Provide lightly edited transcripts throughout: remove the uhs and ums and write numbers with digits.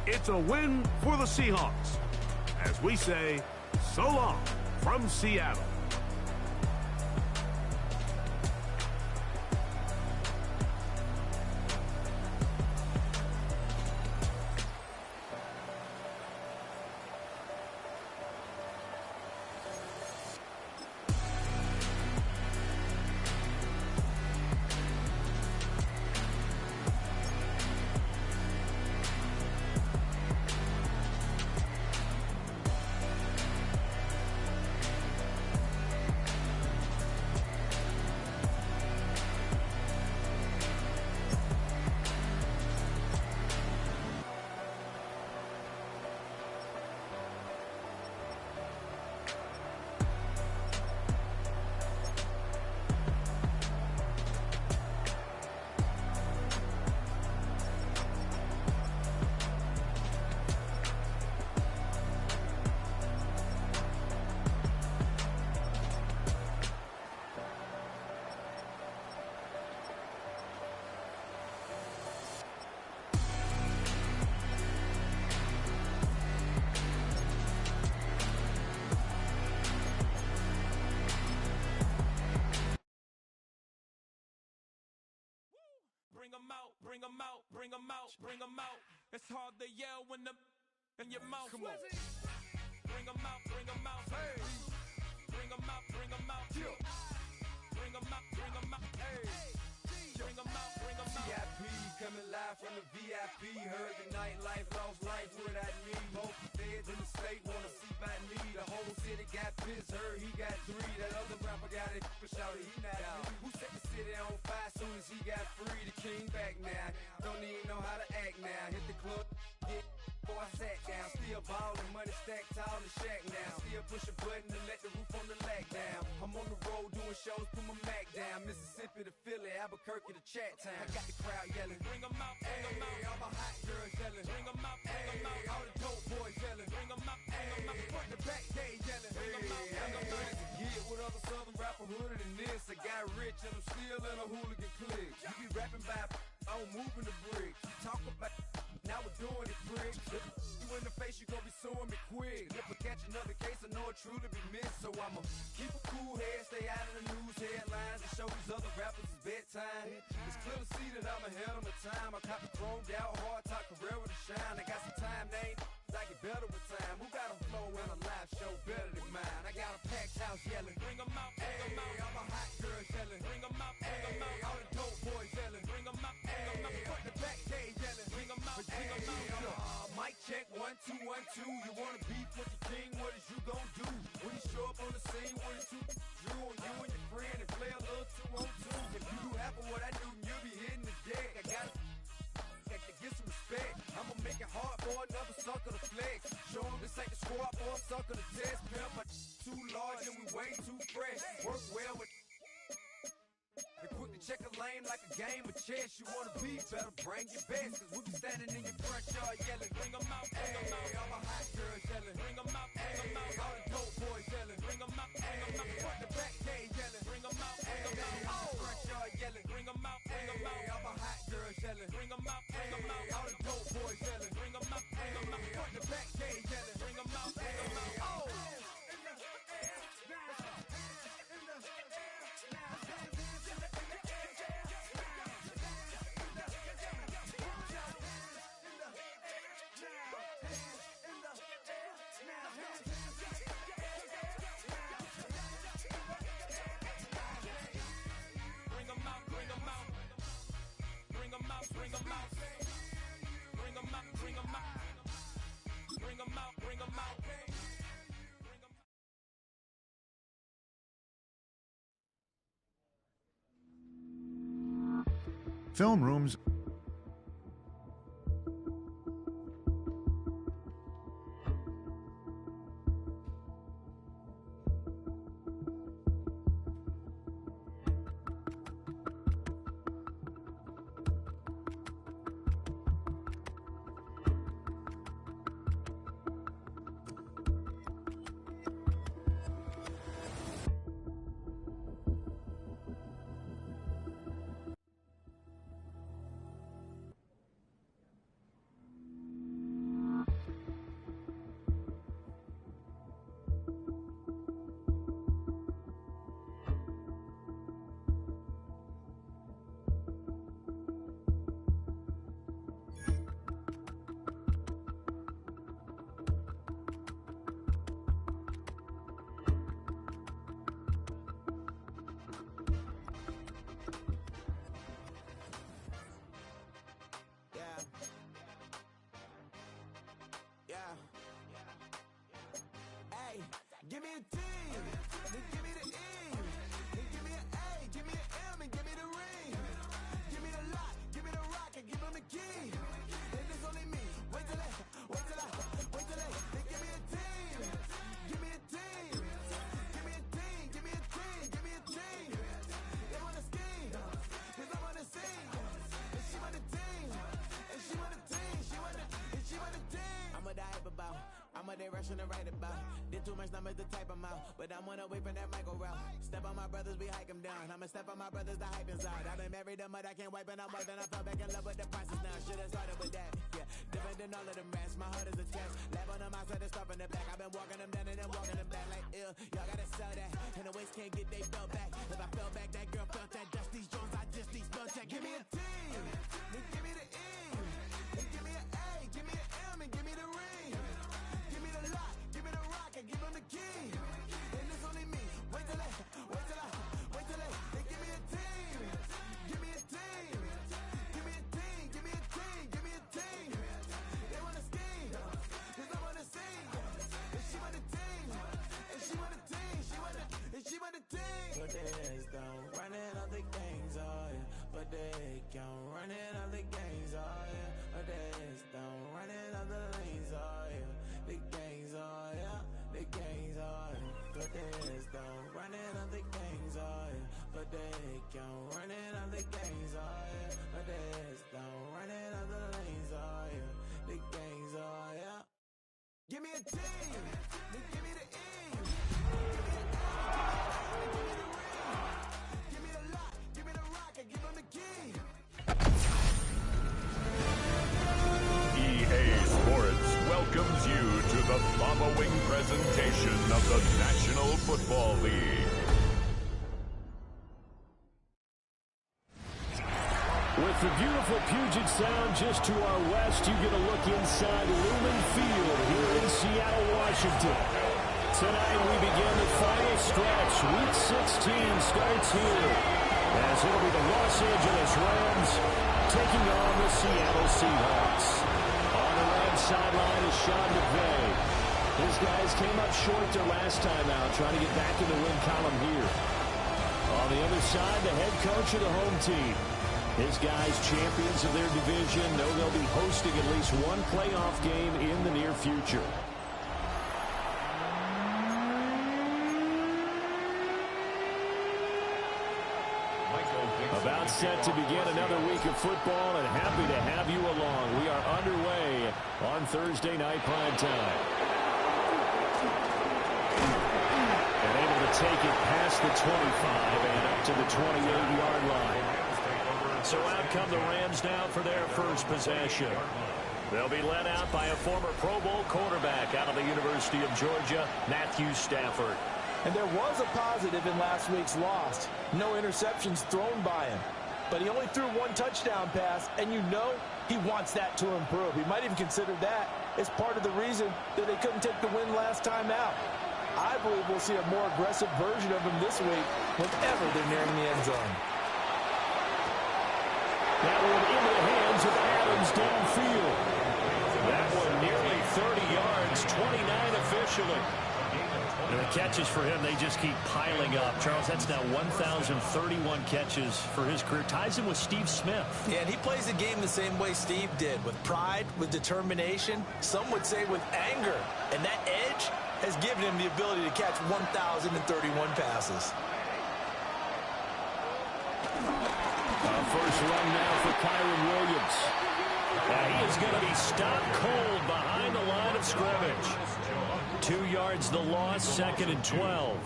It's a win for the Seahawks, as we say, so long from Seattle. Bring 'em out, bring 'em out, bring 'em out, bring 'em out. It's hard to yell when the in your mouth. Come on. Bring 'em out, bring 'em out. Hey. Bring 'em out, bring 'em out. Yeah. Bring 'em out, bring 'em out. Hey. Bring 'em out, bring 'em out. VIP coming live from the VIP. Heard the nightlife, lost life without me. Both feds in the state wanna see by me. The whole city got pissed, heard he got 3. That other rapper got it for shouty, he not out. Who set the city on fire soon as he got free? The king back now, don't even know how to act now. Hit the club, get before I sat down. Still ballin', money stacked tall in the shack now. Still push a button to let the roof on the lag down. I'm on the road doing shows, put my Mac down. Mississippi to Philly, Albuquerque to Chat Town. I got the crowd yelling, bring 'em out, bring 'em out. All my hot girls yelling, bring 'em out, bring 'em out. All the dope boys yelling, bring 'em out, bring 'em out. Front to back, they yelling, bring 'em out, bring 'em out. Get with other southern rapper hooded than this. I got rich and I'm still in a hooligan clique. You be rapping by, I'm moving the bricks. You talk about, now we're doing it, prick. You in the face, you gon' be suing me quick. If I catch another case, I know it truly be missed. So I'ma keep a cool head, stay out of the news headlines, and show these other rappers it's bedtime. It's clear to see that I'm ahead of my time. I copy chromed out, hard top career with a shine. I got some time, they ain't I get better with time. Who got a flow and a live show better than mine? I got a packed house yelling, bring 'em out, bring 'em out. All my hot girls yelling, bring 'em out, bring 'em out. All the dope boys yelling, bring 'em out, bring 'em out. Front the back, they yelling, bring 'em out, bring 'em out. Mic check, 1 2 1 2. You wanna beef with the king? What is you gon' do? When you show up on the scene, when it's two Drew on you and your friend and play a little 2 on 2. If you do half of what I do, you'll be hitting the deck. I got to get some respect. I'ma make it hard for another sucker to flex. Show 'em this ain't the squad for a sucker to test. Pimp, my too large and we way too fresh. Work well with. They quick to check a lane like a game of chess. You wanna be better, bring your best. Cause we be standing in your front yard yelling, bring 'em out, bring 'em out. All my hot girls yelling, bring 'em out, bring 'em out. All the dope boys yelling, bring 'em out, bring 'em out. Front to back, they yelling, bring 'em out, bring 'em out. All the front yard yelling, bring 'em out, bring 'em out. All my hot girls yelling, bring 'em out, bring 'em out. All the dope boys yelling, bring 'em out, bring 'em out. Front to back, they yelling, bring 'em out, bring 'em out. Oh! Film rooms. Give me a T, then give me the E, then give me an A, give me an M, and give me the ring. Give me the lock, give me the rock, and give him the key. And it's only me. Wait till they give me a team. Give me a team. Give me a team. Give me a team. Give me a team. They wanna scheme, 'cause I wanna sing. And she want a team. And she want a team. She want a team. I'm what I hype about. I'm what they rushing to write about. Did too much numbers to type them out. But I'm one away from that micro route. Step on my brothers, we hike them down. I'ma step on my brothers, the hype inside. I've been married to mud, I can't wipe it, I'm wiping. I fell back in love with the process now. Should've started with that. Yeah, different than all of them rats. My heart is a test. Lab on them outside and stuff in the back. I've been walking them down and then walking them back like ill. Y'all gotta sell that. And the waist can't get they belt back. If I fell back, that girl felt that. Dust these Jones, I just need spell check. Give me a team, then give me the E, then give me an A, give me an M, and give me the ring. Give me the lock, give me the rock, and give him the key. And it's only me. Wait till they give me a team. Give me a team. Give me a team. Give me a team. Give me a team. They wanna scheme, 'cause I wanna sing. And she want a team. And she want a team. She want a team. But there's don't running other gangs, oh yeah. But they can't running other gangs, oh yeah. But there's don't running other lanes, oh yeah. The gangs, oh yeah. The gangs, oh yeah. But there's don't running other gangs, oh yeah. But they can't running other gangs, oh yeah. But there's don't running other lanes, oh yeah. The gangs, oh yeah. Give me a team, then give me the E. Give me an A, then give me the ring. Give me the lock, give me the rock, and give him the key. EA Sports welcomes you to the following presentation of the National Football League. With the beautiful Puget Sound just to our west, you get a look inside Lumen Field here in Seattle, Washington. Tonight we begin the final stretch. Week 16 starts here, as it'll be the Los Angeles Rams taking on the Seattle Seahawks. On the Rams sideline is Sean McVay. His guys came up short their last time out, trying to get back in the win column here. On the other side, the head coach of the home team. His guys, champions of their division, know they'll be hosting at least one playoff game in the near future. About set to begin another week of football, and happy to have you along. We are underway on Thursday night prime time. And able to take it past the 25 and up to the 28-yard line. So out come the Rams now for their first possession. They'll be led out by a former Pro Bowl quarterback out of the University of Georgia, Matthew Stafford. And there was a positive in last week's loss. No interceptions thrown by him. But he only threw one touchdown pass, and you know he wants that to improve. He might even consider that as part of the reason that they couldn't take the win last time out. I believe we'll see a more aggressive version of him this week whenever they're nearing the end zone. That one into the hands of Adams downfield. That one nearly 30 yards, 29 officially. And the catches for him, they just keep piling up. Charles, that's now 1,031 catches for his career. Ties him with Steve Smith. Yeah, and he plays the game the same way Steve did, with pride, with determination, some would say with anger. And that edge has given him the ability to catch 1,031 passes. First run now for Kyron Williams. He is going to be stopped cold behind the line of scrimmage. 2 yards the loss, 2nd and 12.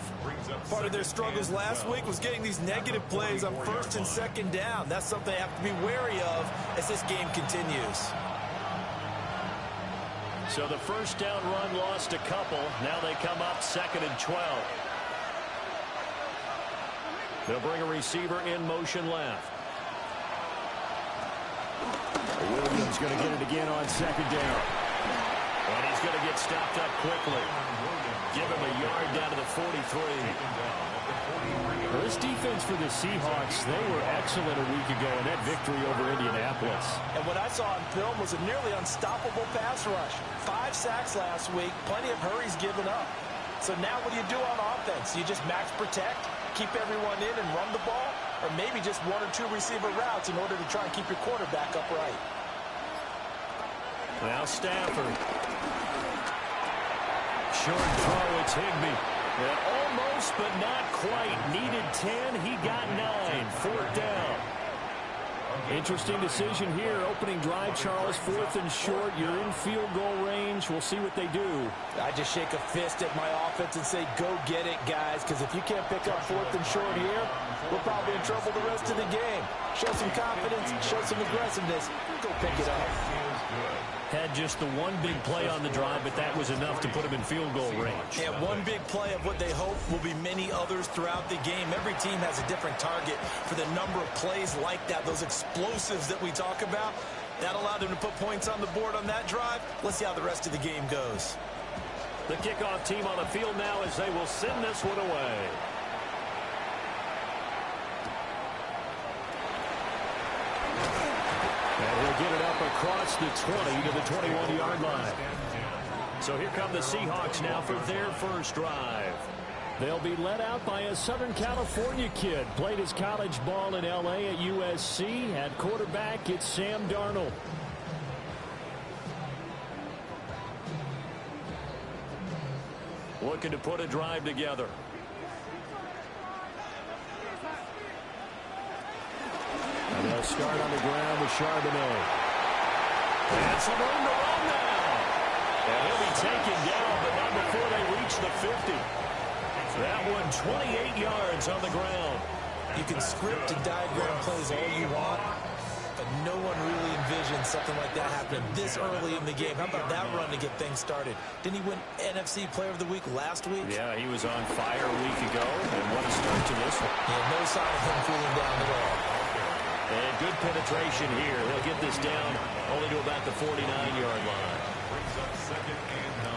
Part of their struggles last week was getting these negative plays on 1st and 2nd down. That's something they have to be wary of as this game continues. So the first down run lost a couple. Now they come up 2nd and 12. They'll bring a receiver in motion left. Williams going to get it again on 2nd down. And he's going to get stopped up quickly. Give him a yard down to the 43. Well, this defense for the Seahawks, they were excellent a week ago in that victory over Indianapolis. And what I saw on film was a nearly unstoppable pass rush. 5 sacks last week, plenty of hurries given up. So now what do you do on offense? You just max protect, keep everyone in and run the ball, or maybe just one or two receiver routes in order to try and keep your quarterback upright. Now Stafford. Short throw, it's Higbee. Almost, but not quite. Needed 10, he got 9. 4th down. Interesting decision here. Opening drive, Charles, 4th and short. You're in field goal range. We'll see what they do. I just shake a fist at my offense and say, go get it, guys, because if you can't pick up 4th and short here, we're probably in trouble the rest of the game. Show some confidence, show some aggressiveness, go pick it up. Had just the one big play on the drive, but that was enough to put him in field goal range. And one big play of what they hope will be many others throughout the game. Every team has a different target for the number of plays like that, those explosives that we talk about. That allowed them to put points on the board on that drive. Let's see how the rest of the game goes. The kickoff team on the field now as they will send this one away. And he'll get it up across the 20 to the 21-yard line. So here come the Seahawks now for their first drive. They'll be led out by a Southern California kid. Played his college ball in L.A. at USC. At quarterback, it's Sam Darnold. Looking to put a drive together. And they'll start on the ground with Charbonnet. And some room to run now. And he'll be taken down, but not before they reach the 50. That one 28 yards on the ground. You can script and diagram plays all you want, but no one really envisions something like that happening this early in the game. How about that run to get things started? Didn't he win NFC Player of the Week last week? Yeah, he was on fire a week ago, and what a start to this one. Yeah, no sign of him cooling down at all. And good penetration here. He'll get this down only to about the 49-yard line. Brings up 2nd and 9.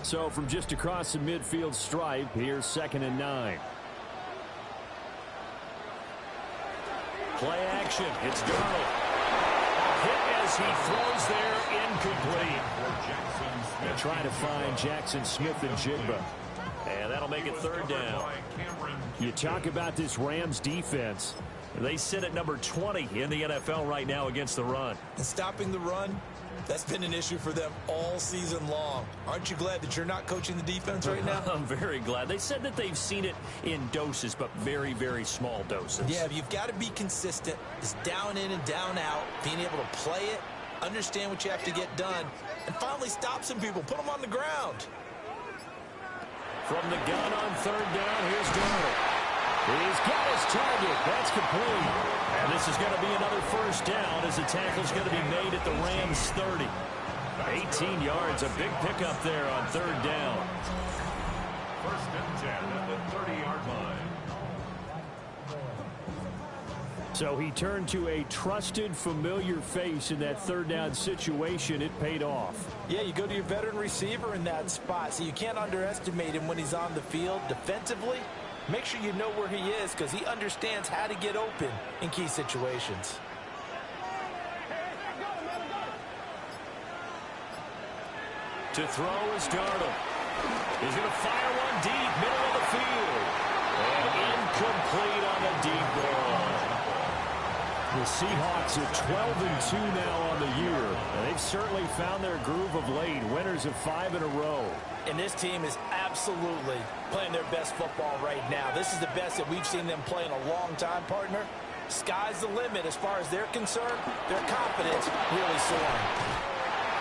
So from just across the midfield stripe, here's 2nd and 9. Play action. It's Darnold. Hit as he throws there, incomplete. They're trying to find Jackson Smith and Jigba. And that'll make it 3rd down. You talk about this Rams defense. They sit at number 20 in the NFL right now against the run. And stopping the run, that's been an issue for them all season long. Aren't you glad that you're not coaching the defense right now? I'm very glad. They said that they've seen it in doses, but very, very small doses. Yeah, you've got to be consistent. It's down in and down out, being able to play it, understand what you have to get done, and finally stop some people, put them on the ground. From the gun on 3rd down, here's Darnold. He's got his target. That's complete. And this is going to be another 1st down as the tackle's going to be made at the Rams' 30. 18 yards, a big pickup there on 3rd down. 1st and 10 at the 30-yard line. So he turned to a trusted, familiar face in that 3rd down situation. It paid off. Yeah, you go to your veteran receiver in that spot, so you can't underestimate him when he's on the field defensively. Make sure you know where he is because he understands how to get open in key situations. To throw is Darnold. He's going to fire one deep, middle of the field. And incomplete on the deep ball. The Seahawks are 12-2 now on the year. And they've certainly found their groove of late. Winners of 5 in a row. And this team is absolutely playing their best football right now. This is the best that we've seen them play in a long time, partner. Sky's the limit as far as they're concerned. Their confidence really soaring.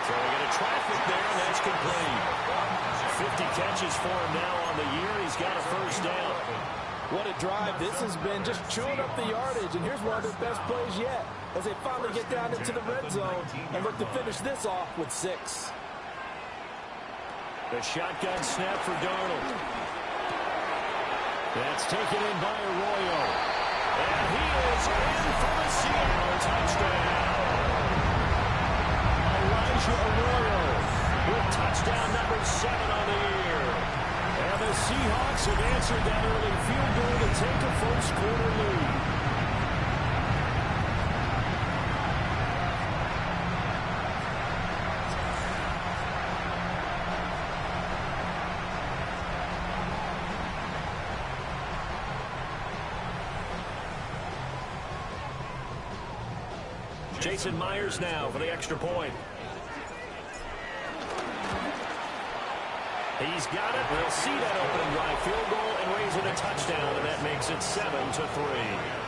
So we get a traffic there, and that's complete. 50 catches for him now on the year. He's got a 1st down. What a drive. This has been just chewing up the yardage, and here's one of their best plays yet as they finally get down into the red zone and look to finish this off with 6. The shotgun snap for Darnold. That's taken in by Arroyo. And he is in for the Seattle touchdown. Arroyo with touchdown number 7 on the year. And the Seahawks have answered that early field goal to take a first-quarter lead. Jason Myers now for the extra point. He's got it. We'll see that opening drive field goal and raise it a touchdown, and that makes it 7-3.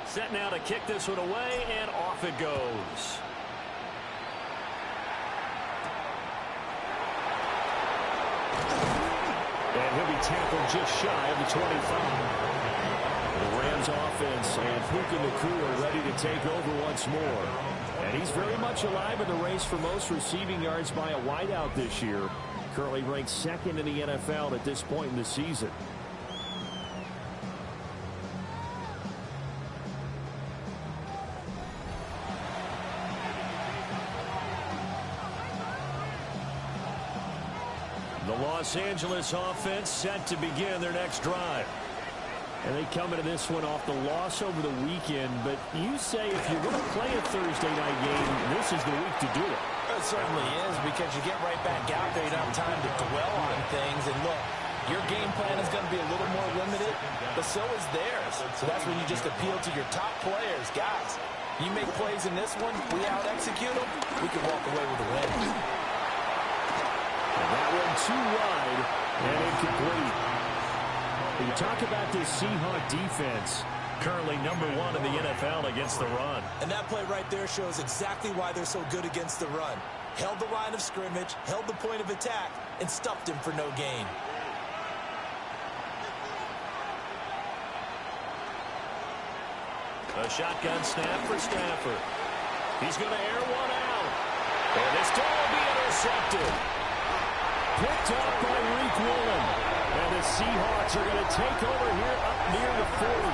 Set now to kick this one away, and off it goes. And he'll be tackled just shy of the 25. The Rams offense and Puka Nacua are ready to take over once more. And he's very much alive in the race for most receiving yards by a wideout this year. Currently ranked second in the NFL at this point in the season. The Los Angeles offense set to begin their next drive. And they come into this one off the loss over the weekend. But you say if you're going to play a Thursday night game, this is the week to do it. It certainly is, because you get right back out there. You don't have time to dwell on things. And look, your game plan is going to be a little more limited, but so is theirs. So that's when you just appeal to your top players. Guys, you make plays in this one, we out-execute them, we can walk away with a win. And that one too wide and incomplete. You talk about this Seahawks defense, currently #1 in the NFL against the run. And that play right there shows exactly why they're so good against the run. Held the line of scrimmage, held the point of attack, and stuffed him for no gain. A shotgun snap for Stafford. He's going to air one out. And this ball will be intercepted. Picked up by Reek Woolen. And the Seahawks are going to take over here up near the 40.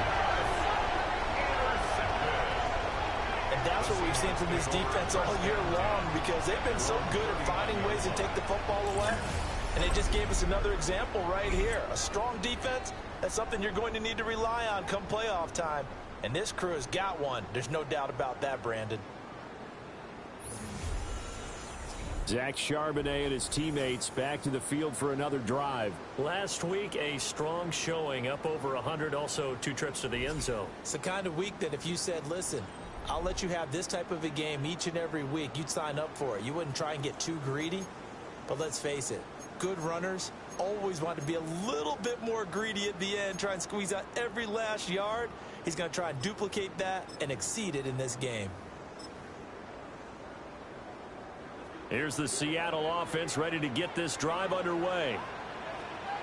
And that's what we've seen from this defense all year long, because they've been so good at finding ways to take the football away. And they just gave us another example right here. A strong defense, that's something you're going to need to rely on come playoff time. And this crew has got one. There's no doubt about that, Brandon. Zach Charbonnet and his teammates back to the field for another drive. Last week, a strong showing, up over 100, also 2 trips to the end zone. It's the kind of week that if you said, listen, I'll let you have this type of a game each and every week, you'd sign up for it. You wouldn't try and get too greedy. But let's face it, good runners always want to be a little bit more greedy at the end, try and squeeze out every last yard. He's going to try and duplicate that and exceed it in this game. Here's the Seattle offense ready to get this drive underway.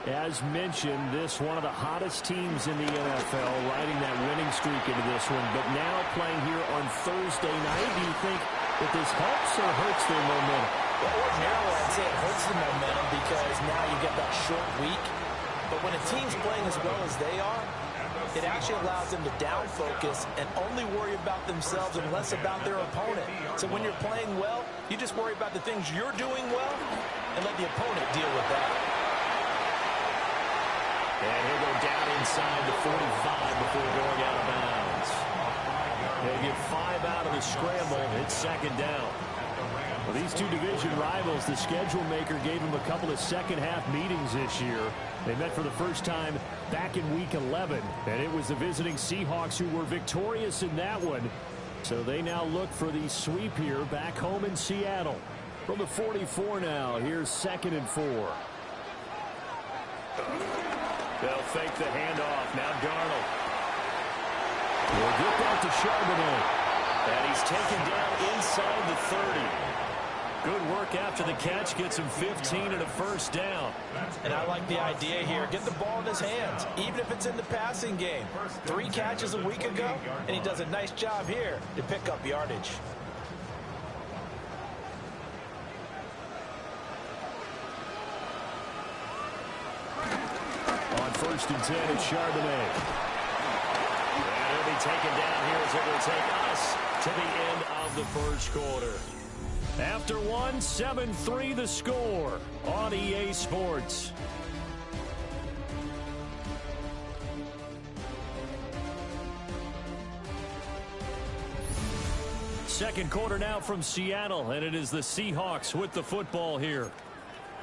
As mentioned, this one of the hottest teams in the NFL, riding that winning streak into this one, but now playing here on Thursday night. Do you think that this helps or hurts their momentum? Well, ordinarily, I'd say it hurts the momentum because now you get that short week. But when a team's playing as well as they are, it actually allows them to down focus and only worry about themselves and less about their opponent. So when you're playing well, you just worry about the things you're doing well and let the opponent deal with that. And he'll go down inside the 45 before going out of bounds. They get 5 out of the scramble. It's second down. Well, these two division rivals, the schedule maker gave them a couple of second-half meetings this year. They met for the first time back in Week 11, and it was the visiting Seahawks who were victorious in that one. So they now look for the sweep here back home in Seattle. From the 44 now, here's 2nd and 4. They'll fake the handoff. Now Darnold. We'll get that to Charbonnet. And he's taken down inside the 30. Good work after the catch. Gets him 15 and a first down. And I like the idea here. Get the ball in his hands, even if it's in the passing game. 3 catches a week ago, and he does a nice job here to pick up yardage. On 1st and 10, it's Charbonnet. And he'll be taken down here as it will take us to the end of the first quarter. After 1, 7-3 the score on EA Sports. Second quarter now from Seattle, and it is the Seahawks with the football here,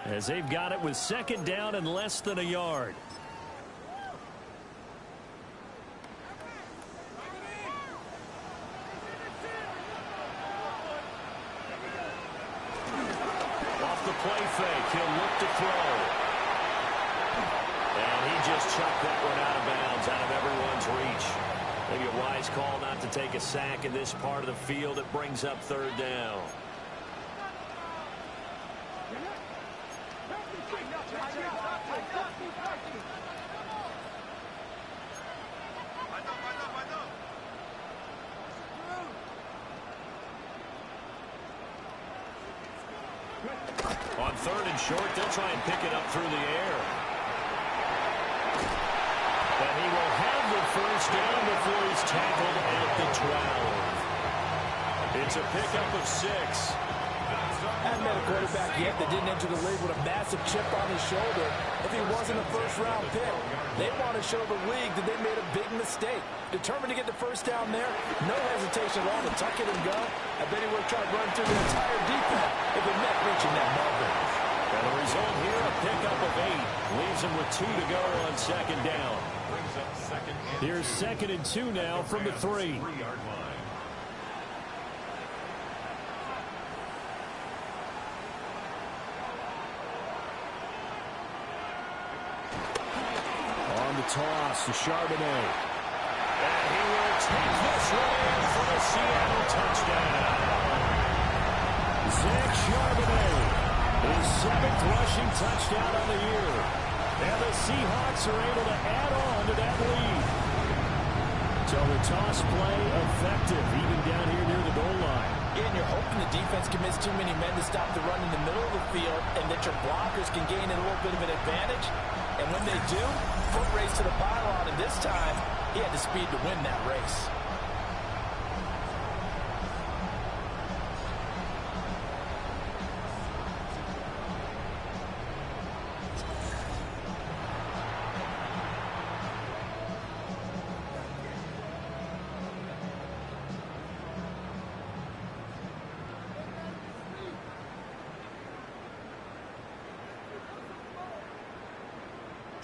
as they've got it with 2nd down and less than a yard. Play fake. He'll look to throw. And he just chucked that one out of bounds, out of everyone's reach. Maybe a wise call not to take a sack in this part of the field. It brings up 3rd down. On 3rd and short, they'll try and pick it up through the air. And he will have the first down before he's tackled at the 12. It's a pickup of 6. I haven't met a quarterback yet that didn't enter the league with a massive chip on his shoulder if he wasn't a first-round pick. They want to show the league that they made a big mistake. Determined to get the first down there, no hesitation at all to tuck it and go. I bet he would have tried to run through the entire defense if it meant reaching that marker. And the result here, a pickup of 8. Leaves him with 2 to go on 2nd down. Here's 2nd and 2 now from the 3. On the toss to Charbonnet. And he will take this one in for the Seattle touchdown. Zach Charbonnet, his 7th rushing touchdown on the year. And the Seahawks are able to add on to that lead. So the toss play effective, even down here near the goal line. Yeah, and you're hoping the defense commits too many men to stop the run in the middle of the field and that your blockers can gain a little bit of an advantage. And when they do, foot race to the pylon, and this time, he had the speed to win that race.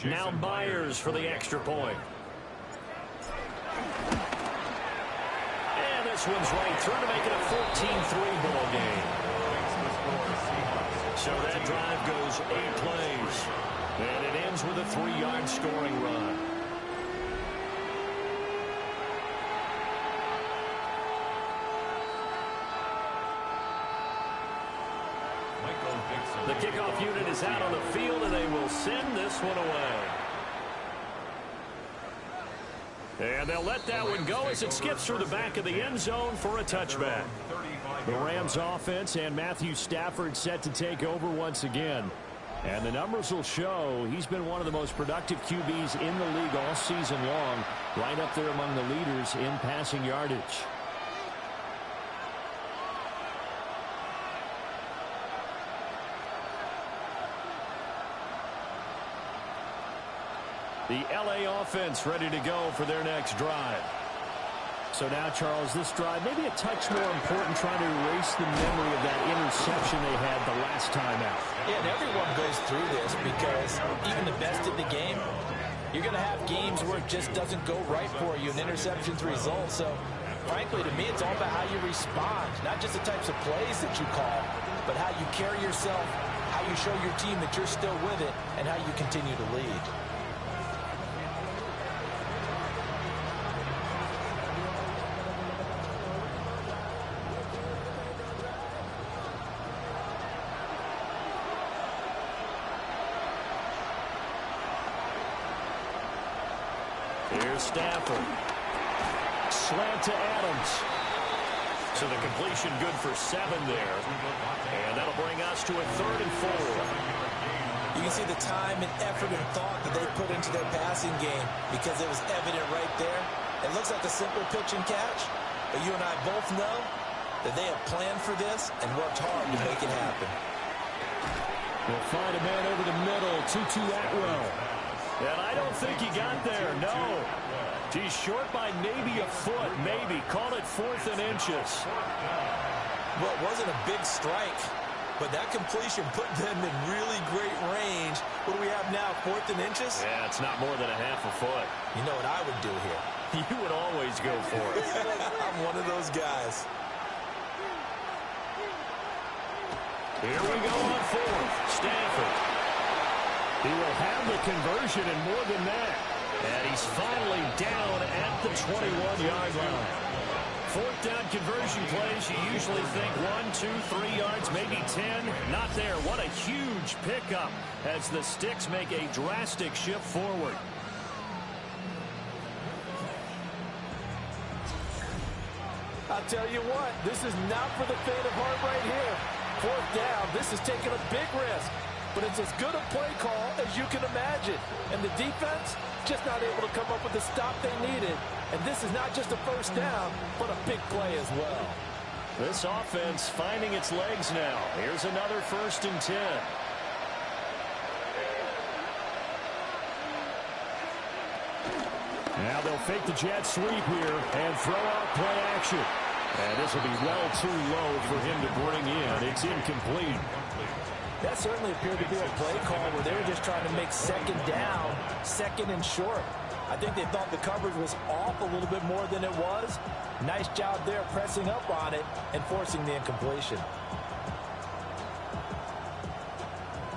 Now Myers for the extra point. And this one's right through to make it a 14-3 ball game. So that drive goes 8 plays. And it ends with a 3-yard scoring run. The kickoff unit is out on the field, and they will send this one away. And they'll let that one go as it skips through the back of the end zone for a touchback. The Rams offense and Matthew Stafford set to take over once again. And the numbers will show he's been one of the most productive QBs in the league all season long, right up there among the leaders in passing yardage. The LA offense ready to go for their next drive. So now, Charles, this drive maybe a touch more important, trying to erase the memory of that interception they had the last time out. Yeah, and everyone goes through this because even the best of the game, you're going to have games where it just doesn't go right for you, and interceptions result. So, frankly, to me, it's all about how you respond, not just the types of plays that you call, but how you carry yourself, how you show your team that you're still with it, and how you continue to lead. Here's Stafford. Slant to Adams. So the completion good for 7 there. And that'll bring us to a 3rd and 4. You can see the time and effort and thought that they put into their passing game because it was evident right there. It looks like a simple pitch and catch, but you and I both know that they have planned for this and worked hard to make it happen. We'll find a man over the middle, Tutu Atwell. And I don't think he got there, no. He's short by maybe a foot, maybe. Call it 4th and inches. Well, it wasn't a big strike, but that completion put them in really great range. What do we have now, 4th and inches? Yeah, it's not more than a half a foot. You know what I would do here? You would always go for it. I'm one of those guys. Here we go on 4th. Stafford. He will have the conversion and more than that. And he's finally down at the 21-yard line. 4th down conversion plays, you usually think 1, 2, 3 yards, maybe 10. Not there. What a huge pickup as the Sticks make a drastic shift forward. I'll tell you what, this is not for the faint of heart right here. 4th down, this is taking a big risk. But it's as good a play call as you can imagine. And the defense just not able to come up with the stop they needed. And this is not just a 1st down, but a big play as well. This offense finding its legs now. Here's another 1st and 10. Now they'll fake the jet sweep here and throw out play action. And this will be well too low for him to bring in. It's incomplete. That certainly appeared to be a play call where they were just trying to make 2nd down, 2nd and short. I think they thought the coverage was off a little bit more than it was. Nice job there pressing up on it and forcing the incompletion.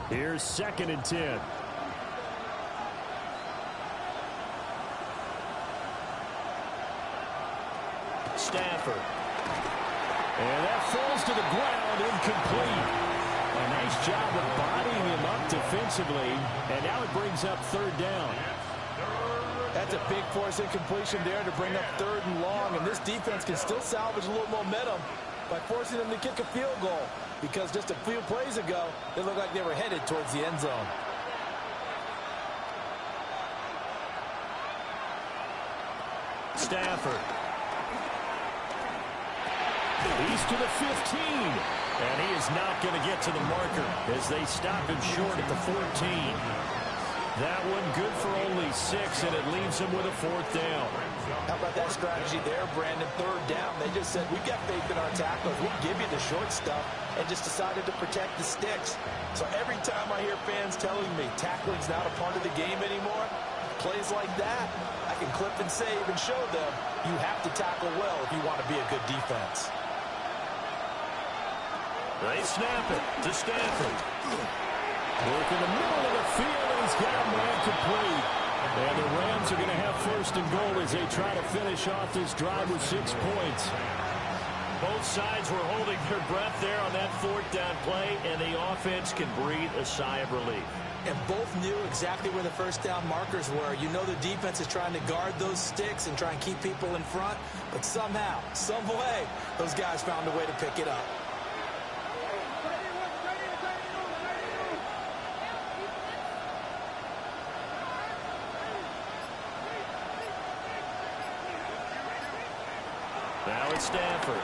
Here's 2nd and 10. Stafford. And that falls to the ground, incomplete. A nice job of bodying him up defensively, and now it brings up 3rd down. That's a big force incompletion there to bring up 3rd and long, and this defense can still salvage a little momentum by forcing them to kick a field goal, because just a few plays ago, they looked like they were headed towards the end zone. Stafford. He's to the 15. And he is not going to get to the marker as they stop him short at the 14. That one good for only 6, and it leaves him with a 4th down. How about that strategy there, Brandon? 3rd down. They just said, we've got faith in our tacklers. We'll give you the short stuff, and just decided to protect the sticks. So every time I hear fans telling me tackling's not a part of the game anymore, plays like that, I can clip and save and show them you have to tackle well if you want to be a good defense. They snap it to Stafford. Work in the middle of the field, and he's got a man complete. And the Rams are going to have 1st and goal as they try to finish off this drive with 6 points. Both sides were holding their breath there on that 4th down play, and the offense can breathe a sigh of relief. And both knew exactly where the 1st down markers were. You know the defense is trying to guard those sticks and try and keep people in front, but somehow, some way, those guys found a way to pick it up. Now it's Stafford.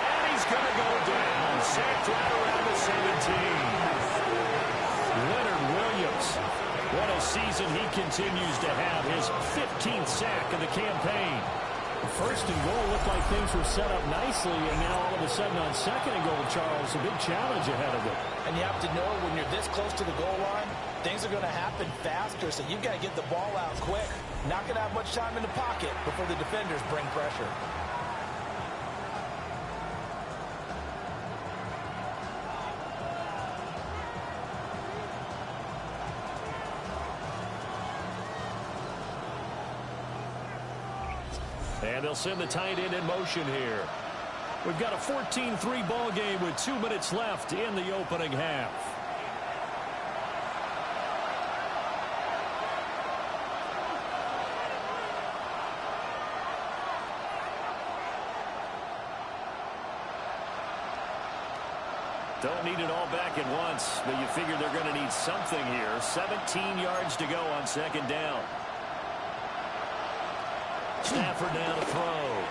And he's going to go down. Sacked right around the 17. Leonard Williams. What a season he continues to have. His 15th sack of the campaign. 1st and goal looked like things were set up nicely, and now all of a sudden on 2nd and goal, Charles, a big challenge ahead of it. And you have to know when you're this close to the goal line, things are going to happen faster, so you've got to get the ball out quick. Not going to have much time in the pocket before the defenders bring pressure. And they'll send the tight end in motion here. We've got a 14-3 ball game with 2 minutes left in the opening half. Don't need it all back at once, but you figure they're going to need something here. 17 yards to go on second down. Stafford now to throw.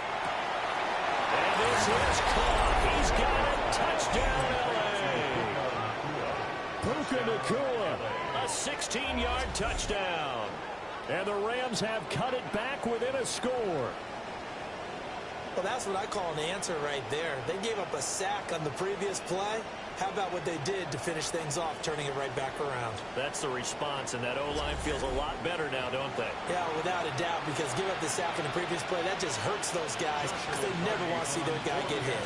And this is caught. He's got it. Touchdown, L.A. Puka Nacua, a 16-yard touchdown. And the Rams have cut it back within a score. Well, that's what I call an answer right there. They gave up a sack on the previous play. How about what they did to finish things off, turning it right back around? That's the response, and that O-line feels a lot better now, don't they? Yeah, without a doubt, because give up the sack on the previous play, that just hurts those guys because they never want to see their guy get hit.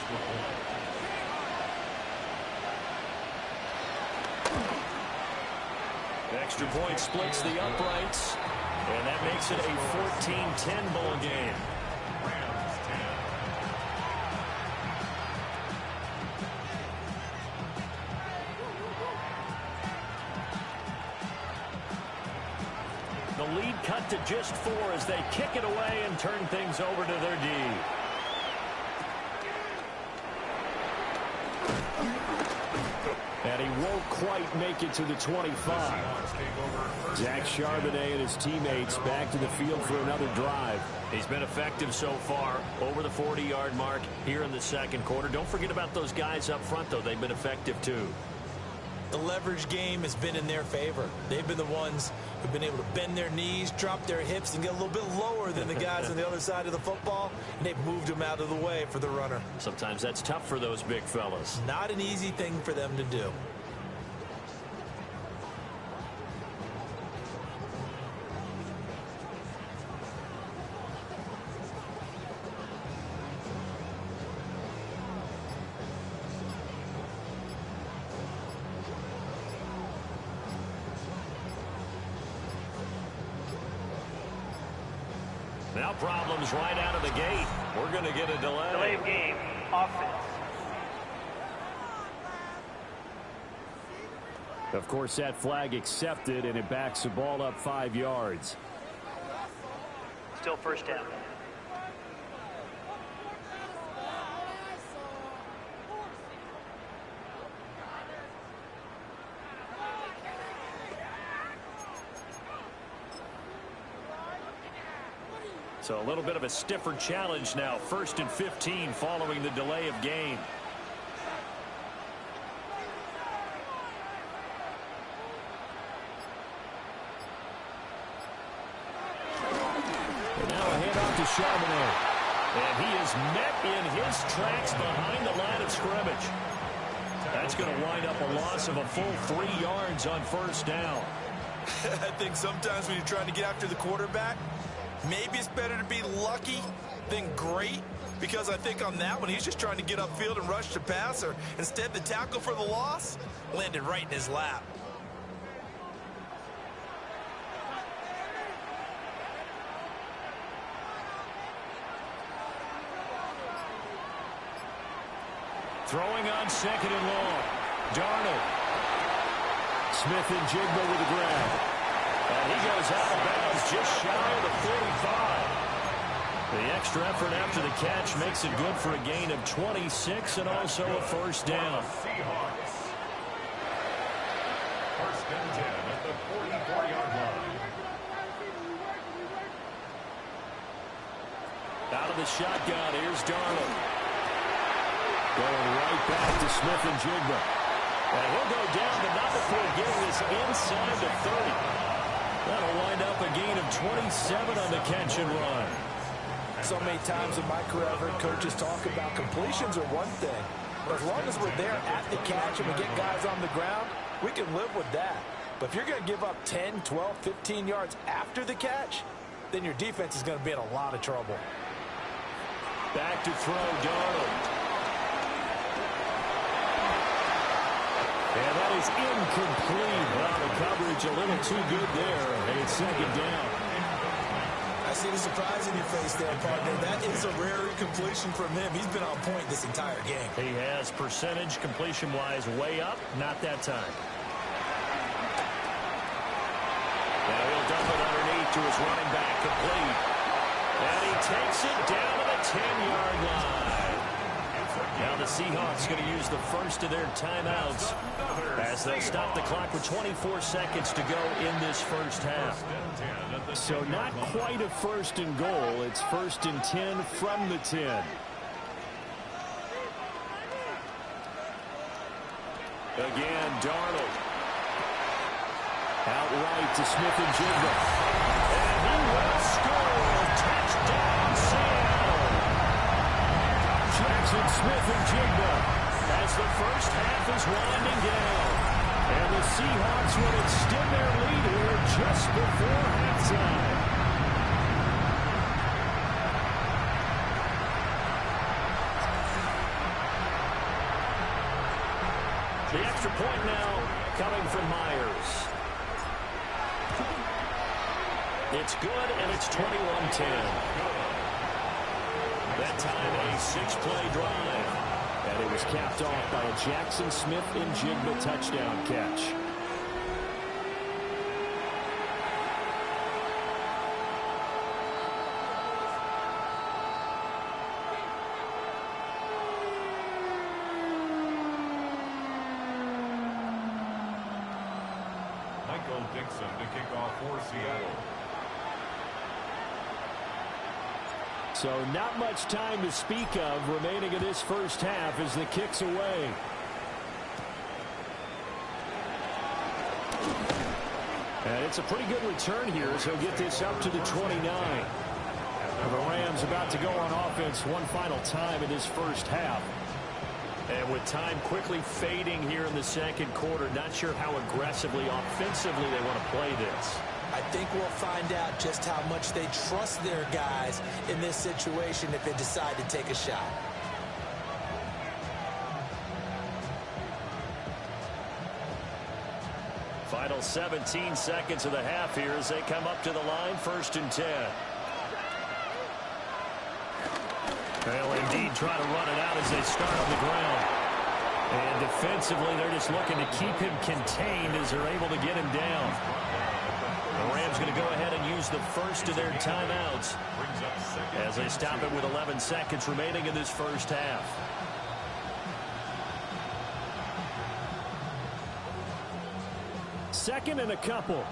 Extra point splits the uprights, and that makes it a 14-10 ball game. The lead cut to just 4 as they kick it away and turn things over to their D. And he won't quite make it to the 25. Zach Charbonnet and his teammates back to the field for another drive. He's been effective so far, over the 40-yard mark here in the second quarter. Don't forget about those guys up front, though. They've been effective, too. The leverage game has been in their favor. They've been the ones who've been able to bend their knees, drop their hips, and get a little bit lower than the guys on the other side of the football, and they've moved them out of the way for the runner. Sometimes that's tough for those big fellas. Not an easy thing for them to do. Now problems right out of the gate. We're going to get a delay. Delay of game, offense. Of course, that flag accepted, and it backs the ball up 5 yards. Still first down. So a little bit of a stiffer challenge now. 1st and 15 following the delay of game. And now a handoff to Charbonnet. And he is met in his tracks behind the line of scrimmage. That's going to wind up a loss of a full 3 yards on 1st down. I think sometimes when you're trying to get after the quarterback, maybe it's better to be lucky than great, because I think on that one, he's just trying to get upfield and rush the passer. Instead, the tackle for the loss landed right in his lap. Throwing on 2nd and long. Darnold. Smith and Jigba with the grab. And he goes out of bounds just shy of the 45. The extra effort after the catch makes it good for a gain of 26 and also a 1st down. Seahawks. 1st and 10 at the 44-yard line. Out of the shotgun, here's Darnold. Going right back to Smith and Jigba. And he'll go down, but not before getting this inside the 30. That'll wind up a gain of 27 on the catch and run. So many times in my career, I've heard coaches talk about completions are one thing. But as long as we're there at the catch and we get guys on the ground, we can live with that. But if you're going to give up 10, 12, 15 yards after the catch, then your defense is going to be in a lot of trouble. Back to throw, Darnold. And that is incomplete. Well, the coverage a little too good there. And it's 2nd down. I see the surprise in your face there, partner. That is a rare incompletion from him. He's been on point this entire game. He has percentage completion-wise way up. Not that time. Now he'll dump it underneath to his running back, complete. And he takes it down to the 10-yard line. Now the Seahawks going to use the first of their timeouts as they'll stop the clock with 24 seconds to go in this first half. So not quite a first and goal. It's 1st and 10 from the 10. Again, Darnold. Outright to Smith-Njigba. And he will score. Touchdown, Seattle. Jackson Smith-Njigba as the first half is winding down. And the Seahawks will extend their lead here just before halftime. The extra point now coming from Myers. It's good, and it's 21-10. That time a 6-play drive. And it was capped off by a Jackson Smith-Njigba touchdown catch. Dixon to kick off for Seattle. So not much time to speak of remaining in this first half as the kick's away. And it's a pretty good return here as he'll get this up to the 29. The Rams about to go on offense one final time in this first half. And with time quickly fading here in the second quarter, not sure how aggressively, offensively they want to play this. I think we'll find out just how much they trust their guys in this situation if they decide to take a shot. Final 17 seconds of the half here as they come up to the line, 1st and 10. They'll indeed try to run it out as they start on the ground. And defensively, they're just looking to keep him contained as they're able to get him down. The Rams going to go ahead and use the first of their timeouts as they stop it with 11 seconds remaining in this first half. Second and a couple.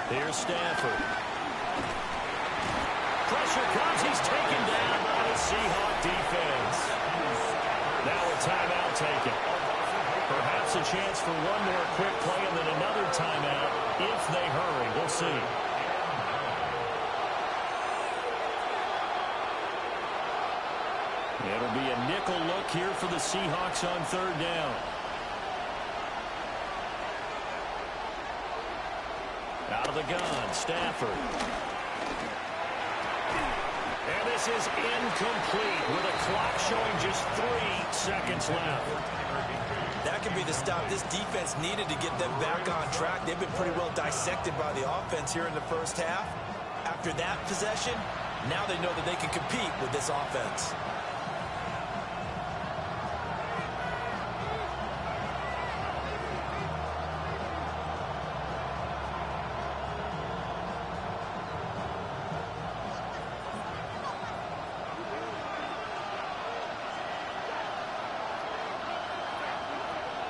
Here's Stafford. Pressure comes. He's taken down by the Seahawk defense. Now a timeout taken. Perhaps a chance for one more quick play and then another timeout if they hurry. We'll see. It'll be a nickel look here for the Seahawks on 3rd down. Out of the gun, Stafford. And this is incomplete with a clock showing just 3 seconds left. That could be the stop this defense needed to get them back on track. They've been pretty well dissected by the offense here in the first half. After that possession, now they know that they can compete with this offense.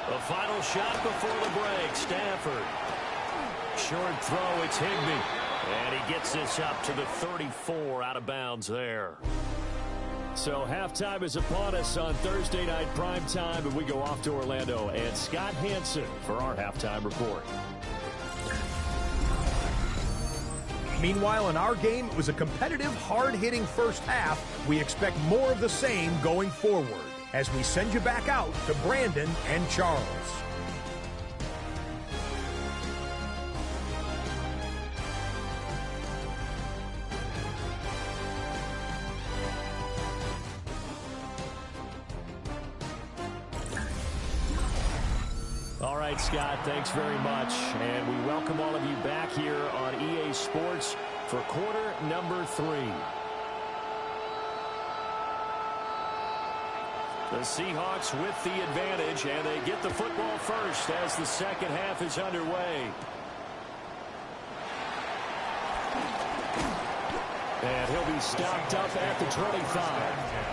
The final shot before the break, Stafford. Short throw, it's Higbee. And he gets this up to the 34 out of bounds there. So halftime is upon us on Thursday night primetime, and we go off to Orlando. And Scott Hansen for our halftime report. Meanwhile, in our game, it was a competitive, hard-hitting first half. We expect more of the same going forward as we send you back out to Brandon and Charles. All right, Scott, thanks very much. And we welcome all of you back here on EA Sports for quarter number 3. The Seahawks with the advantage, and they get the football first as the second half is underway. And he'll be stopped up at the 25.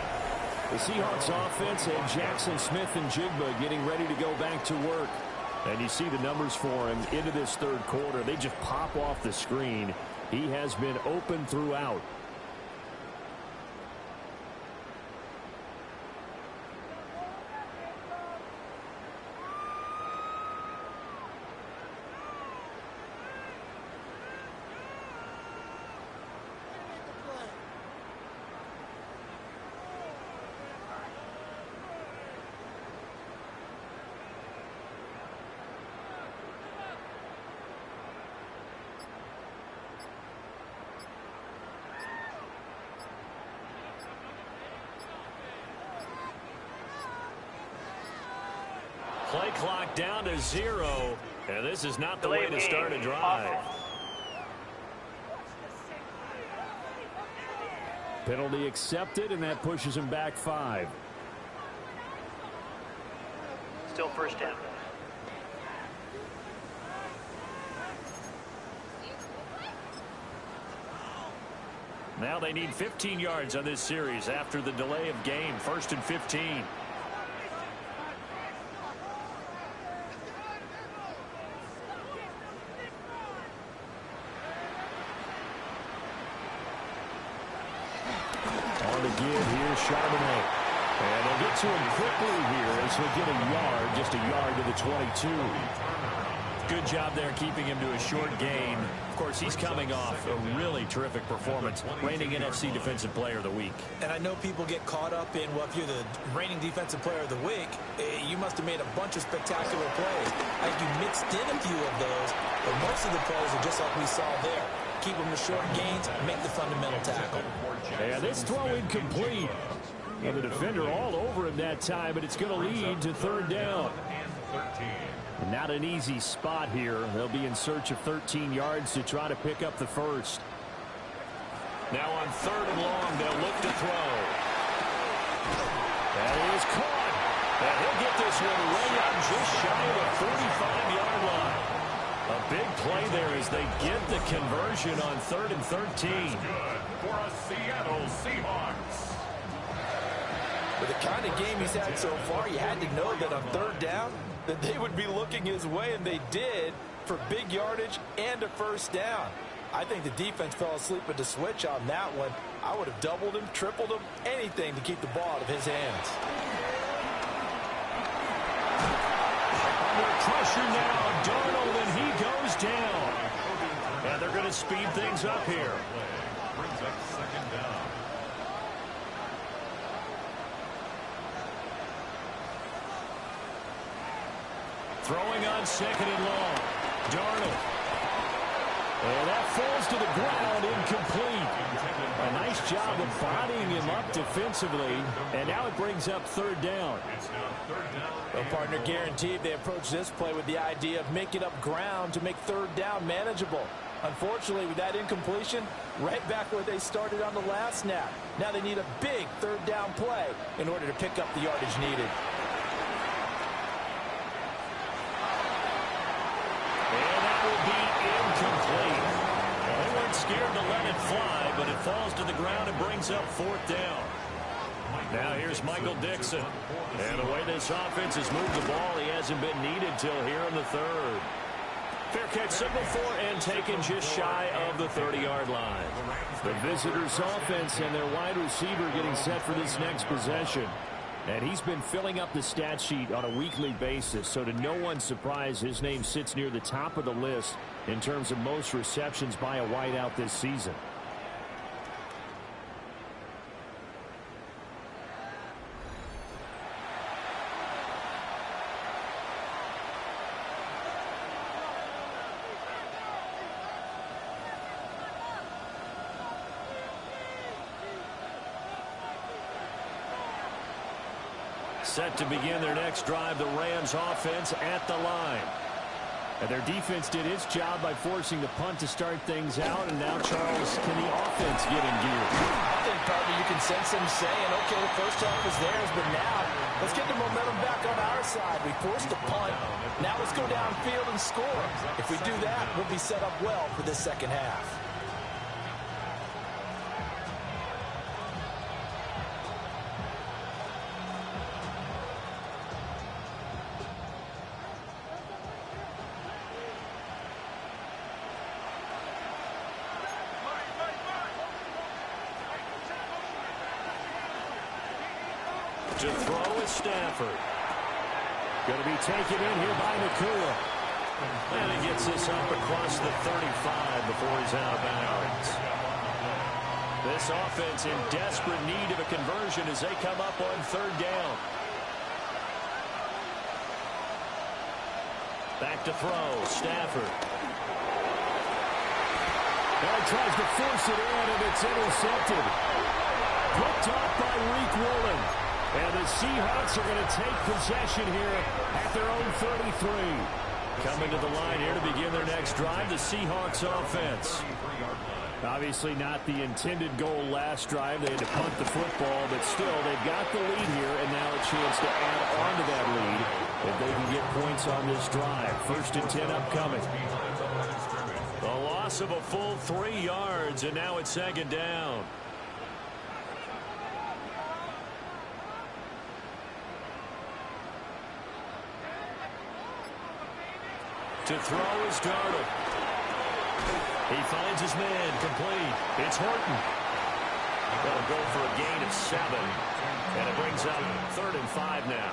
The Seahawks offense and Jackson Smith and Jigba getting ready to go back to work. And you see the numbers for him into this third quarter. They just pop off the screen. He has been open throughout. Play clock down to 0, and this is not the way to start a drive. Penalty accepted, and that pushes him back 5. Still first down. Now they need 15 yards on this series after the delay of game. 1st and 15. Charbonnet. And they'll get to him quickly here as he'll get a yard, just a yard to the 22. Good job there keeping him to a short gain. Of course, he's coming off a really terrific performance, reigning NFC Defensive Player of the Week. And I know people get caught up in, well, if you're the reigning Defensive Player of the Week, you must have made a bunch of spectacular plays. I think you mixed in a few of those, but most of the plays are just like we saw there. Keep them to short gains, make the fundamental tackle. And this throw incomplete. And the defender all over him that time, but it's going to lead to 3rd down. Not an easy spot here. They'll be in search of 13 yards to try to pick up the first. Now on 3rd and long, they'll look to throw. That is caught. And he'll get this one way out just shy of the 45-yard line. A big play there as they get the conversion on 3rd and 13. Good for a Seattle Seahawks. With the kind of game he's had so far, you had to know that on 3rd down, that they would be looking his way, and they did, for big yardage and a first down. I think the defense fell asleep with the switch on that one. I would have doubled him, tripled him, anything to keep the ball out of his hands. Under pressure now, Darnold, and he goes down. And they're going to speed things up here. Brings up 2nd down. Throwing on 2nd and long. Darnold. And that falls to the ground, incomplete. A nice job of bodying him up defensively. And now it brings up 3rd down. It's now 3rd down. Well, partner, guaranteed they approach this play with the idea of making up ground to make 3rd down manageable. Unfortunately, with that incompletion, right back where they started on the last snap. Now they need a big 3rd down play in order to pick up the yardage needed. Incomplete. Well, they weren't scared to let it fly, but it falls to the ground and brings up 4th down. Now here's Michael Dixon. And the way this offense has moved the ball, he hasn't been needed till here in the 3rd. Fair catch signal for and taken just shy of the 30-yard line. The visitors' offense and their wide receiver getting set for this next possession. And he's been filling up the stat sheet on a weekly basis, so to no one's surprise, his name sits near the top of the list in terms of most receptions by a wideout this season. Set to begin their next drive, the Rams offense at the line. And their defense did its job by forcing the punt to start things out, and now, Charles, can the offense get in gear? I think partner, you can sense him saying, okay, the first half was theirs, but now let's get the momentum back on our side. We forced a punt. Now let's go downfield and score. If we do that, we'll be set up well for this second half. To throw is Stafford. Going to be taken in here by Nakua. And he gets this up across the 35 before he's out of bounds. This offense in desperate need of a conversion as they come up on third down. Back to throw, Stafford. Now he tries to force it in, and it's intercepted. Picked off by Reek Woolen. And the Seahawks are going to take possession here at their own 33. Coming to the line here to begin their next drive, the Seahawks offense. Obviously not the intended goal last drive. They had to punt the football, but still, they've got the lead here, and now a chance to add on to that lead if they can get points on this drive. 1st and 10 upcoming. The loss of a full 3 yards, and now it's 2nd down. To throw is Darnold. He finds his man, complete. It's Horton. They'll go for a gain of 7. And it brings up 3rd and 5 now.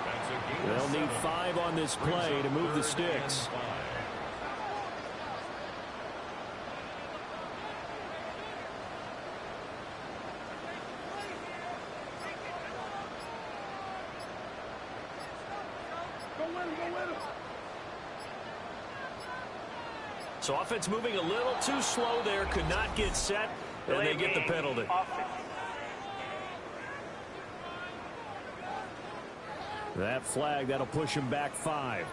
They'll need 5 on this play to move the sticks. So offense moving a little too slow there. Could not get set, and they get the penalty. That flag, that'll push him back 5.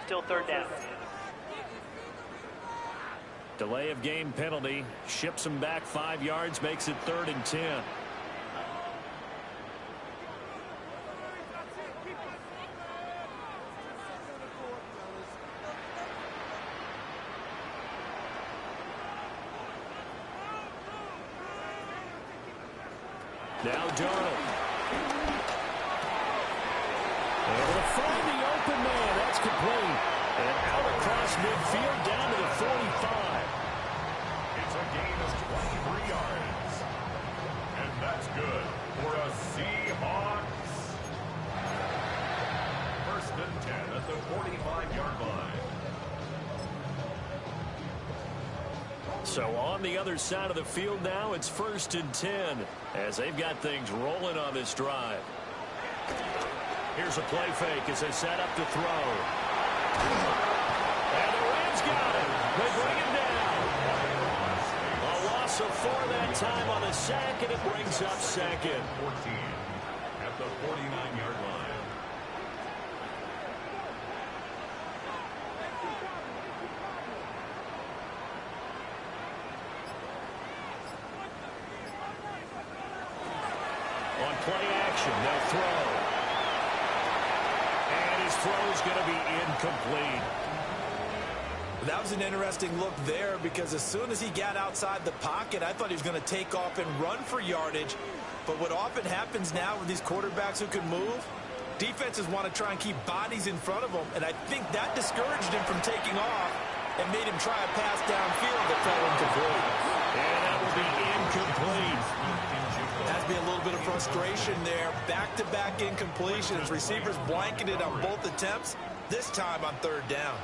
Still 3rd down. Delay of game penalty. Ships him back 5 yards, makes it 3rd and 10. Now Darnold. Able to find the open man. That's complete. And out across midfield down to the 45. It's a gain of 23 yards. And that's good for a Seahawks. 1st and 10 at the 45-yard line. So on the other side of the field now, it's 1st and 10 as they've got things rolling on this drive. Here's a play fake as they set up to throw. And the Rams got it. They bring him down. A loss of 4 that time on the sack, and it brings up 2nd. 14 at the 49-yard line. Play action, they'll throw. And his throw is going to be incomplete. That was an interesting look there because as soon as he got outside the pocket, I thought he was going to take off and run for yardage. But what often happens now with these quarterbacks who can move, defenses want to try and keep bodies in front of them, and I think that discouraged him from taking off and made him try a pass downfield that fell incomplete. And that will be incomplete. Has to be a little bit of frustration there. Back-to-back incompletions. Receivers blanketed on both attempts, this time on 3rd down.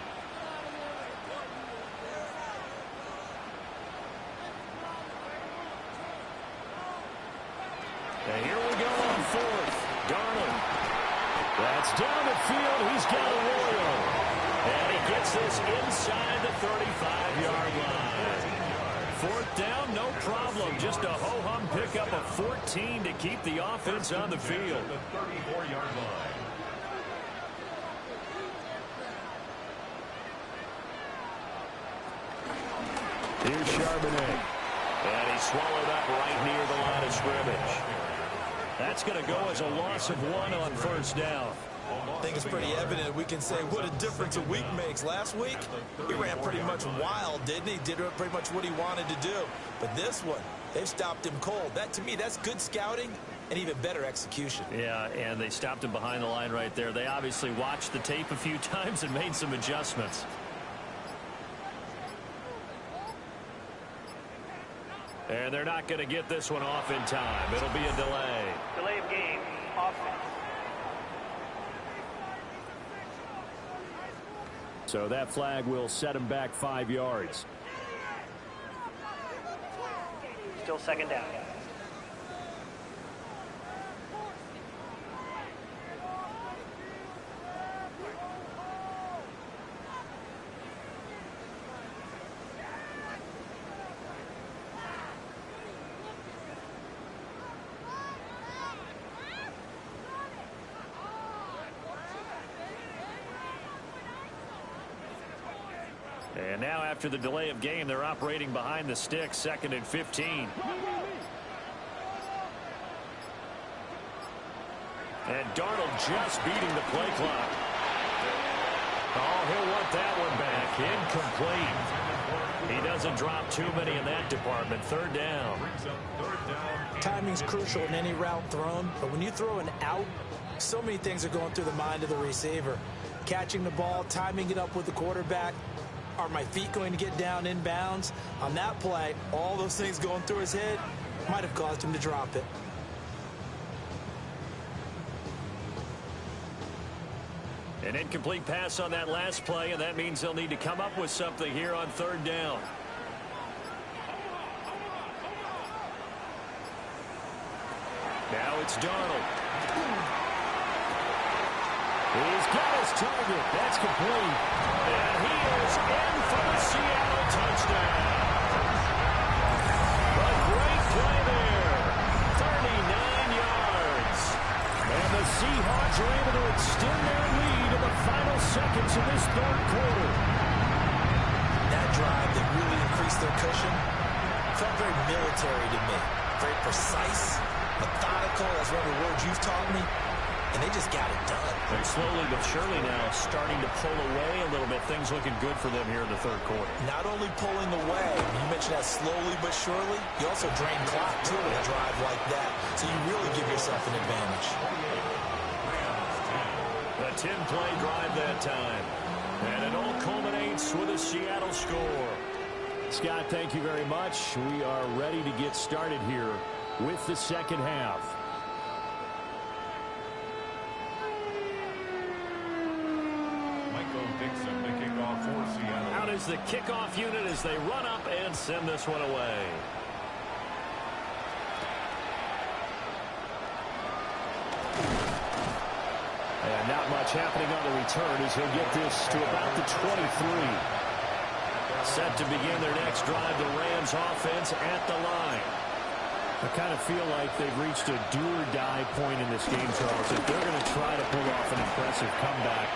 And here we go on 4th. Darnold. That's down the field. He's got a Royal. And he gets this inside the 35-yard line. 4th down, no problem. Just a ho-hum pickup of 14 to keep the offense on the field. The 34-yard line. Here's Charbonnet. And he's swallowed up right near the line of scrimmage. That's going to go as a loss of 1 on first down. I think it's pretty evident we can say what a difference a week makes. Last week, he ran pretty much wild, didn't he? Did pretty much what he wanted to do. But this one, they've stopped him cold. That, to me, that's good scouting and even better execution. Yeah, and they stopped him behind the line right there. They obviously watched the tape a few times and made some adjustments. And they're not going to get this one off in time. It'll be a delay. Delay of game, offense. So that flag will set him back 5 yards. Still second down. And now after the delay of game, they're operating behind the sticks, 2nd and 15. And Darnold just beating the play clock. Oh, he'll want that one back. Incomplete. He doesn't drop too many in that department. 3rd down. Timing's crucial in any route thrown, but when you throw an out, so many things are going through the mind of the receiver. Catching the ball, timing it up with the quarterback. Are my feet going to get down in bounds? On that play, all those things going through his head might have caused him to drop it. An incomplete pass on that last play, and that means they'll need to come up with something here on 3rd down. Now it's Darnold. He's got his target. That's complete. And he is in for the Seattle touchdown. A great play there. 39 yards. And the Seahawks are able to extend their lead in the final seconds of this 3rd quarter. That drive that really increased their cushion felt very military to me. Very precise, methodical. That's one of the words you've taught me. And they just got it done. They're slowly but surely now starting to pull away a little bit. Things looking good for them here in the 3rd quarter. Not only pulling away, you mentioned that slowly but surely, you also drain clock too in a drive like that. So you really give yourself an advantage. A 10-play drive that time. And it all culminates with a Seattle score. Scott, thank you very much. We are ready to get started here with the 2nd half. Out is the kickoff unit as they run up and send this one away. And not much happening on the return as he'll get this to about the 23. Set to begin their next drive, the Rams offense at the line. I kind of feel like they've reached a do-or-die point in this game, Charles. If they're going to try to pull off an impressive comeback,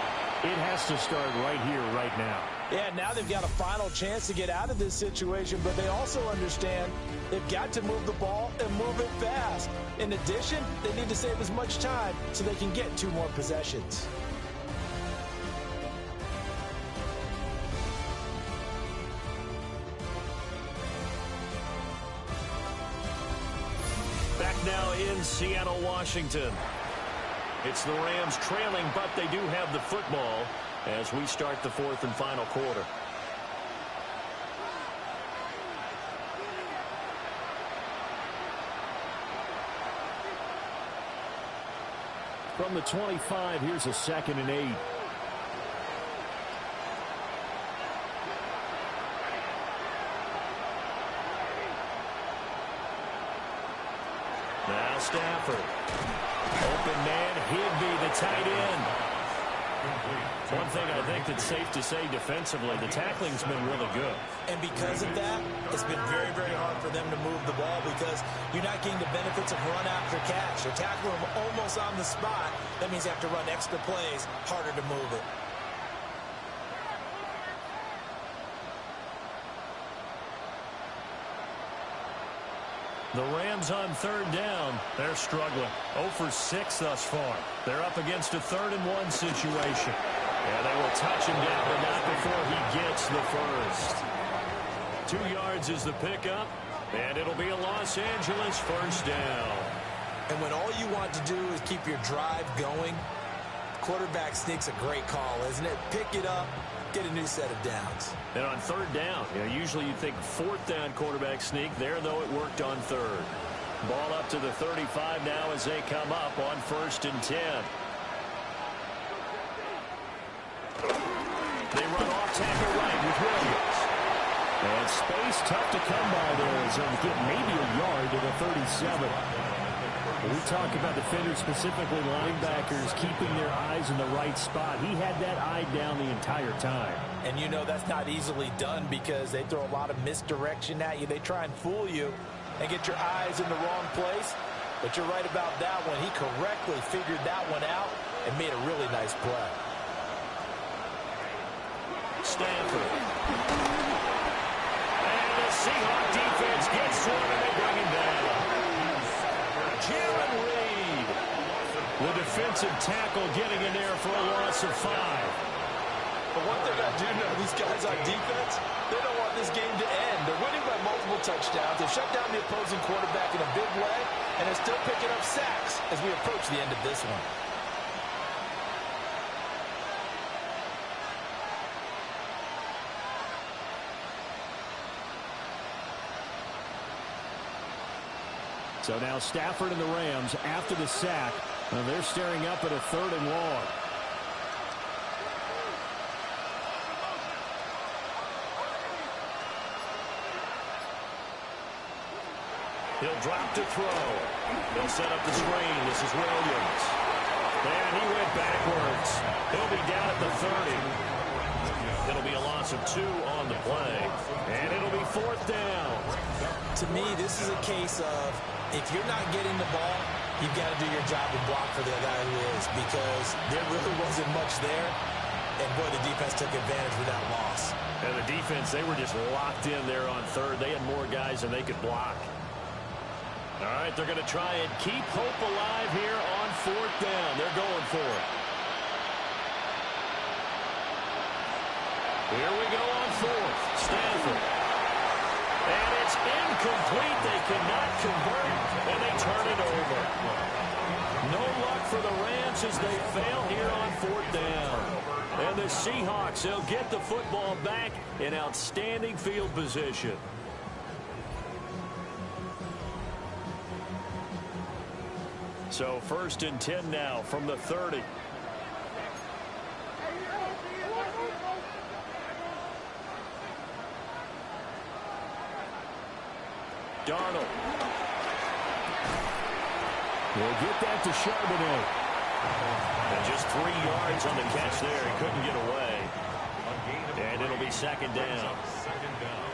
it has to start right here, right now. Yeah, now they've got a final chance to get out of this situation, but they also understand they've got to move the ball and move it fast. In addition, they need to save as much time so they can get 2 more possessions. Back now in Seattle, Washington. It's the Rams trailing, but they do have the football as we start the 4th and final quarter. From the 25, here's a 2nd and 8. Now Stafford. Open man, Higby, the tight end. One thing I think that's safe to say defensively, the tackling's been really good. And because of that, it's been very, very hard for them to move the ball because you're not getting the benefits of run after catch. You're tackling them almost on the spot. That means you have to run extra plays, harder to move it. The Rams on third down. They're struggling. 0 for 6 thus far. They're up against a 3rd-and-1 situation. And they will touch him down, but not before he gets the first. 2 yards is the pickup, and it'll be a Los Angeles first down. And when all you want to do is keep your drive going, quarterback sneak's a great call, isn't it? Pick it up, get a new set of downs. And on third down, usually you think 4th down quarterback sneak. There, though, it worked on 3rd. Ball up to the 35 now as they come up on 1st and 10. They run off tackle right with Williams. And space tough to come by there as they'll get maybe a yard to the 37. We talk about defenders, specifically linebackers, keeping their eyes in the right spot. He had that eye down the entire time. And you know that's not easily done because they throw a lot of misdirection at you. They try and fool you and get your eyes in the wrong place. But you're right about that one. He correctly figured that one out and made a really nice play. Stanford. And the Seahawks defense gets to him and they bring him down. Jalen Reed. The defensive tackle getting in there for a loss of 5. But one thing I do know, these guys on defense, they don't want this game to end. They're winning by multiple touchdowns. They've shut down the opposing quarterback in a big way, and they're still picking up sacks as we approach the end of this one. So now Stafford and the Rams, after the sack, they're staring up at a 3rd and long. He'll drop to throw. They'll set up the screen. This is Williams. And he went backwards. He'll be down at the 30. It'll be a loss of 2 on the play. And it'll be 4th down. To me, this is a case of if you're not getting the ball, you've got to do your job and block for the guy who is, because there really wasn't much there. And, boy, the defense took advantage of that loss. And the defense, they were just locked in there on 3rd. They had more guys than they could block. All right, they're going to try and keep hope alive here on 4th down. They're going for it. Here we go on 4th. Stanford. And it's incomplete. They cannot convert, and they turn it over. No luck for the Rams as they fail here on 4th down. And the Seahawks, they'll get the football back in outstanding field position. So 1st and 10 now from the 30. Darnold. We'll get that to Charbonnet. And just 3 yards on the catch there. He couldn't get away. And it'll be 2nd down. 2nd down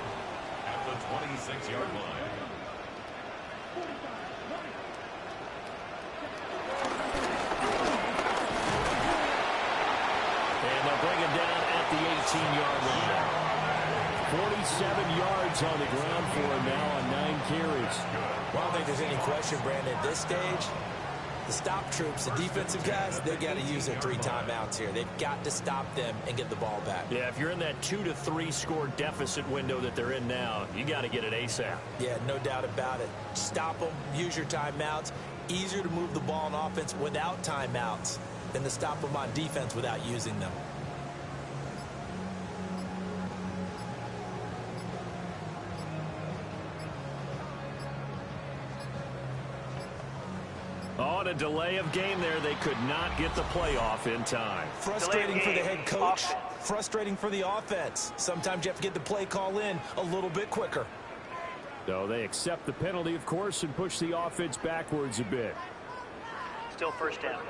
at the 26-yard line. And they'll bring him down at the 18-yard line. 47 yards on the ground for him now on 9 carries. Well, I don't think there's any question, Brandon, at this stage, the stop troops, the defensive guys, they've got to use their 3 timeouts here. They've got to stop them and get the ball back. Yeah, if you're in that 2 to 3 score deficit window that they're in now, you got to get it ASAP. Yeah, no doubt about it. Stop them, use your timeouts. Easier to move the ball on offense without timeouts than to stop them on defense without using them. On a delay of game there, they could not get the playoff in time. Frustrating for the head coach. Frustrating for the offense. Sometimes you have to get the play call in a little bit quicker. So they accept the penalty, of course, and push the offense backwards a bit. Still 1st down.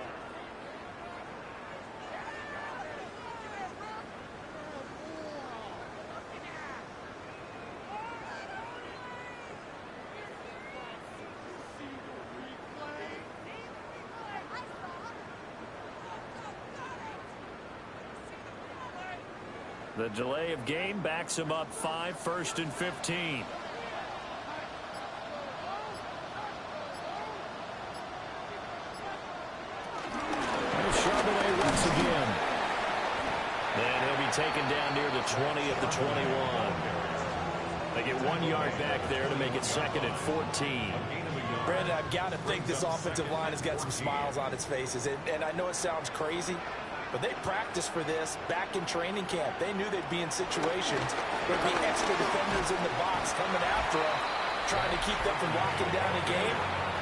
The delay of game backs him up 5, 1st and 15. taken down near the 20 at the 21. They get 1 yard back there to make it 2nd and 14. Brandon, I've got to think this offensive line has got some smiles on its faces. And I know it sounds crazy, but they practiced for this back in training camp. They knew they'd be in situations where there'd be extra defenders in the box coming after them, trying to keep them from locking down a game.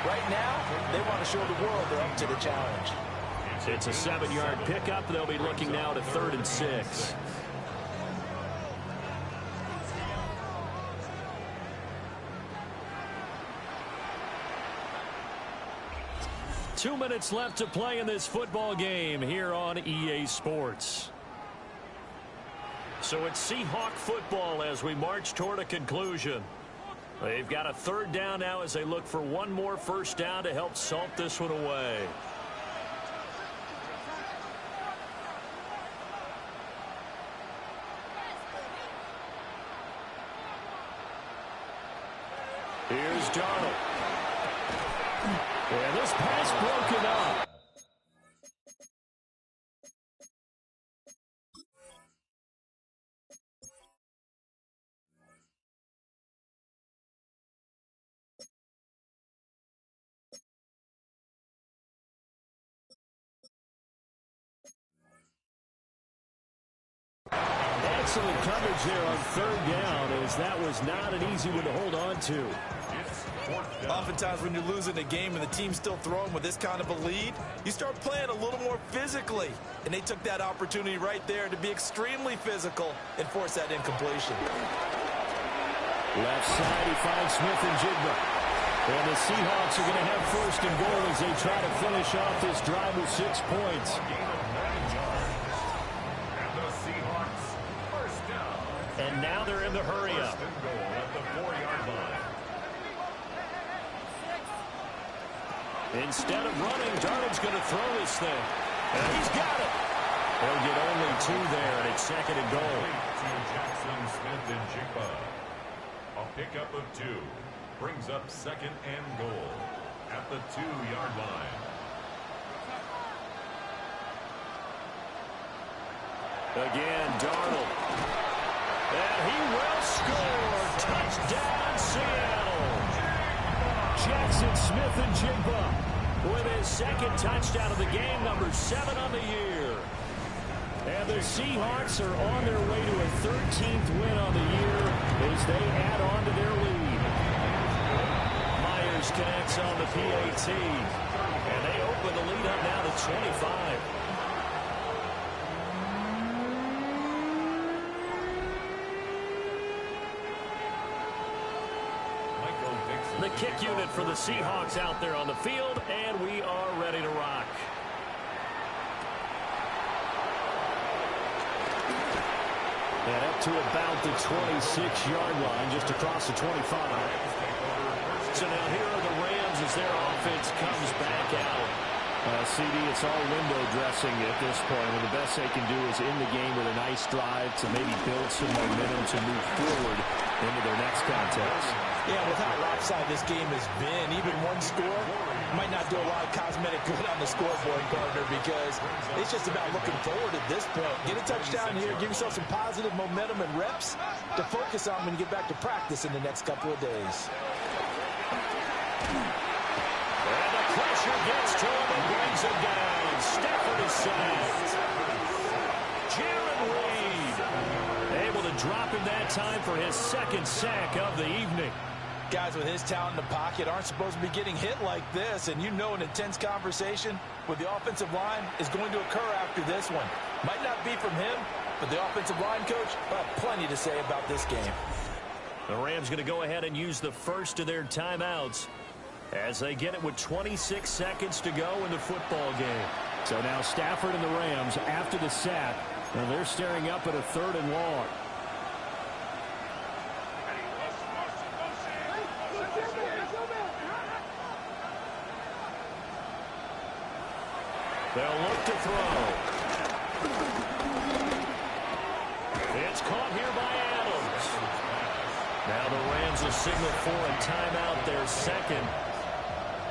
Right now, they want to show the world they're up to the challenge. It's a 7-yard pickup. They'll be looking now to 3rd and 6. Two minutes left to play in this football game here on EA Sports. So it's Seahawk football as we march toward a conclusion. They've got a 3rd down now as they look for one more first down to help salt this one away. Here's Darnold. And this pass broken up. Excellent coverage there on 3rd down, as that was not an easy one to hold on to. Oftentimes when you're losing a game and the team's still throwing with this kind of a lead, you start playing a little more physically. And they took that opportunity right there to be extremely physical and force that incompletion. Left side, he finds Smith and Jigba. And the Seahawks are going to have 1st and goal as they try to finish off this drive with 6 points. And the Seahawks, 1st down. And now they're in the hurry-up. 1st and goal at the 4-yard line. Instead of running, Darnold's going to throw this thing. And he's got it. They'll get only 2 there, and it's 2nd and goal. To Jackson, Smith, and Jigba. A pickup of 2 brings up 2nd and goal at the 2-yard line. Again, Darnold. And he will score. Touchdown, Seattle. Jackson Smith and Jigba with his 2nd touchdown of the game, number 7 on the year. And the Seahawks are on their way to a 13th win on the year as they add on to their lead. Myers connects on the PAT. And they open the lead up now to 25. The kick unit for the Seahawks out there on the field, and we are ready to rock. And up to about the 26-yard line, just across the 25. So now here are the Rams as their offense comes back out. CD, it's all window dressing at this point. And the best they can do is in the game with a nice drive to maybe build some momentum to move forward into their next contest. Yeah, with how lopsided this game has been, even one score might not do a lot of cosmetic good on the scoreboard, partner, because it's just about looking forward at this point. Get a touchdown here, give yourself some positive momentum and reps to focus on when you get back to practice in the next couple of days. And the pressure gets to him and brings him down. Stafford is sacked. Jaron Reed able to drop him that time for his 2nd sack of the evening. Guys with his talent in the pocket aren't supposed to be getting hit like this, and you know an intense conversation with the offensive line is going to occur after this one. Might not be from him, but the offensive line coach will have plenty to say about this game. The Rams going to go ahead and use the first of their timeouts as they get it with 26 seconds to go in the football game. So now Stafford and the Rams after the sack, and they're staring up at a 3rd and long. They'll look to throw. It's caught here by Adams. Now the Rams will signal for a timeout, their 2nd.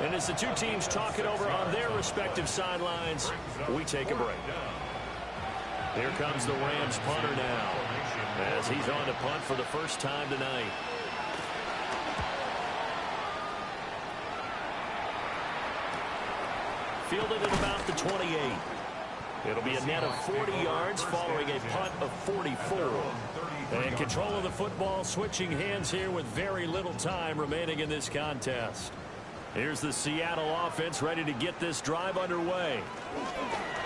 And as the two teams talk it over on their respective sidelines, we take a break. Here comes the Rams punter now, as he's on to punt for the first time tonight. Fielded at about the 28. It'll be a net of 40 yards following a punt of 44. And control of the football switching hands here with very little time remaining in this contest. Here's the Seattle offense ready to get this drive underway.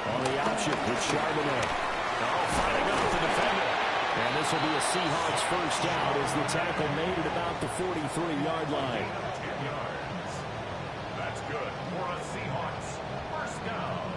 On the option with Charbonnet. Oh, fighting off the defender. And this will be a Seahawks first down as the tackle made at about the 43-yard line. 10 yards. That's good for a Seahawks first down.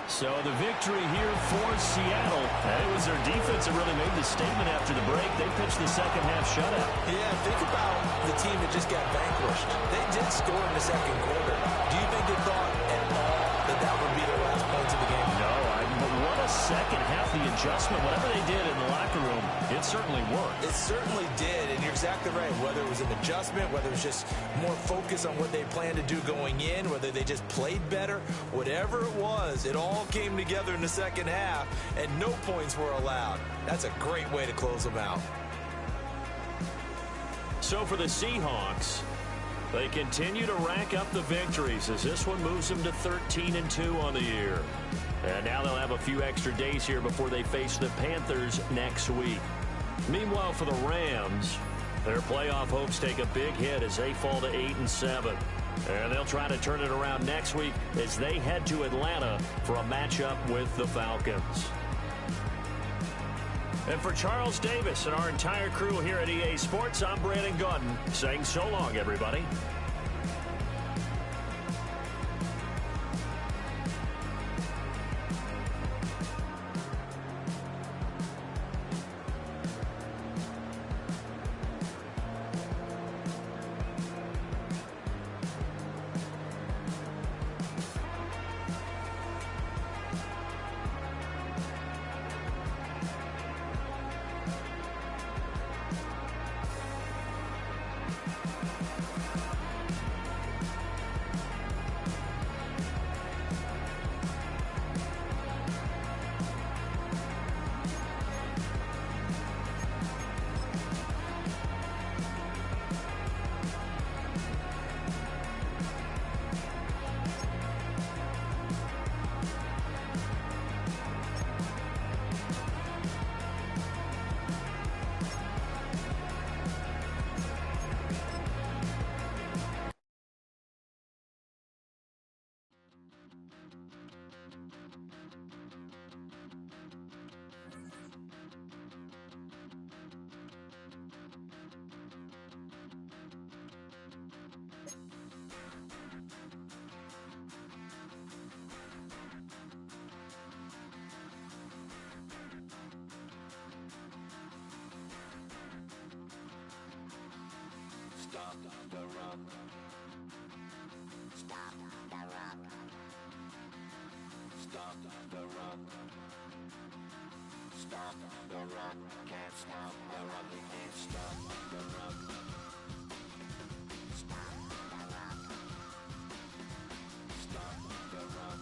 So the victory here for Seattle. And it was their defense that really made the statement after the break. They pitched the second half shutout. Yeah, think about the team that just got vanquished. They did score in the second quarter. Do you think they thought at all that that would be their last points of the game? No, but what a second half, the adjustment, whatever they did in the locker room, it certainly worked. It certainly did, and you're exactly right. Whether it was an adjustment, whether it was just more focus on what they planned to do going in, whether they just played better, whatever it was, it all came together in the second half, and no points were allowed. That's a great way to close them out. So for the Seahawks, they continue to rack up the victories as this one moves them to 13-2 on the year. And now they'll have a few extra days here before they face the Panthers next week. Meanwhile, for the Rams, their playoff hopes take a big hit as they fall to 8-7. And they'll try to turn it around next week as they head to Atlanta for a matchup with the Falcons. And for Charles Davis and our entire crew here at EA Sports, I'm Brandon Gaudin saying so long, everybody. Stop the run. Stop the run. Stop the run. Stop the run. Can't stop the run. You can't stop the run. Stop the run. Stop the run.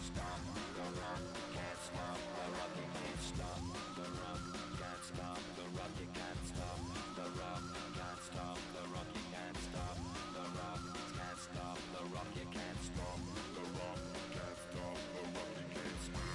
Stop the run. Can't stop the run. You can't stop the run. Can't stop the run. You can't stop the run. Can't stop the run. You can't stop the run. Can't stop the run. You can't stop the run. Can't stop the run. You can't stop.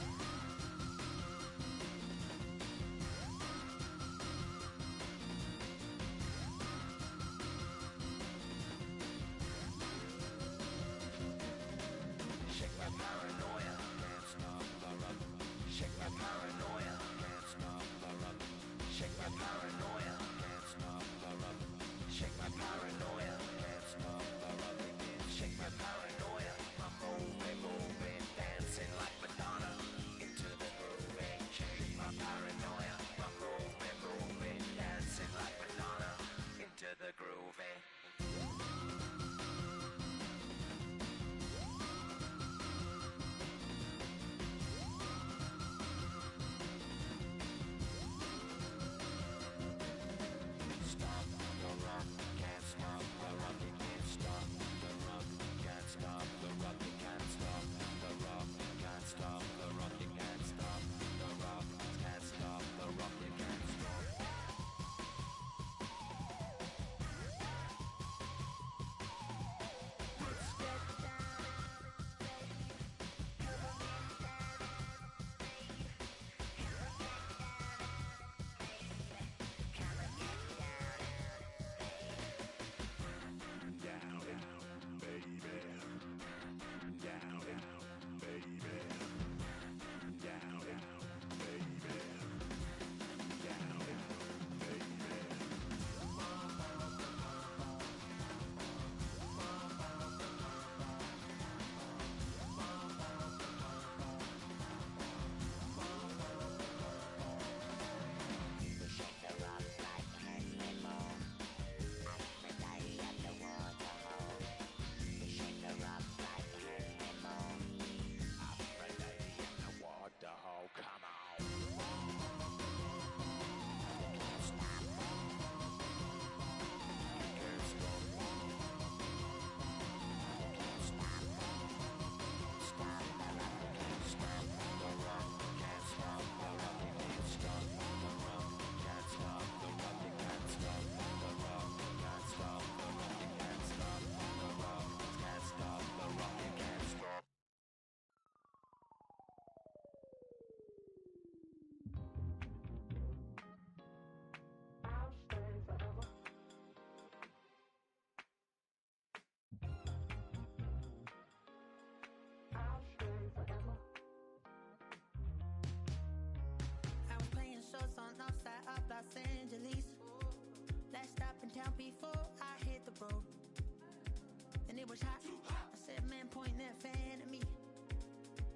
it was hot. I said, man, point that fan at me,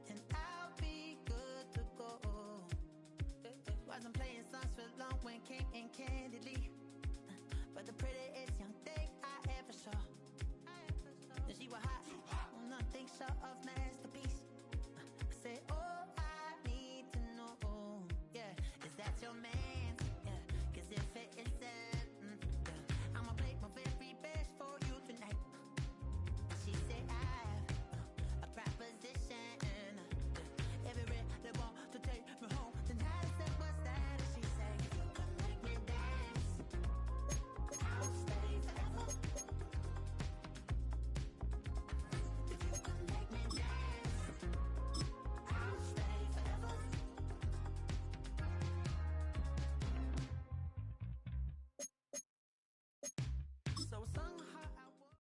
and I'll be good to go. Wasn't playing songs for long when came in candidly, but the prettiest young thing I ever saw. And she was hot, well, nothing short of masterpiece. I said, oh, I need to know, yeah, is that your man? Yeah, 'cause if it isn't, yeah, I'ma play my very best for you tonight. And she said, I have a proposition. Every really want to take me home tonight. I said, what's that? And she said, you can make me dance, I'll stay forever. If you can make me dance, I'll stay forever. So I sung her I was.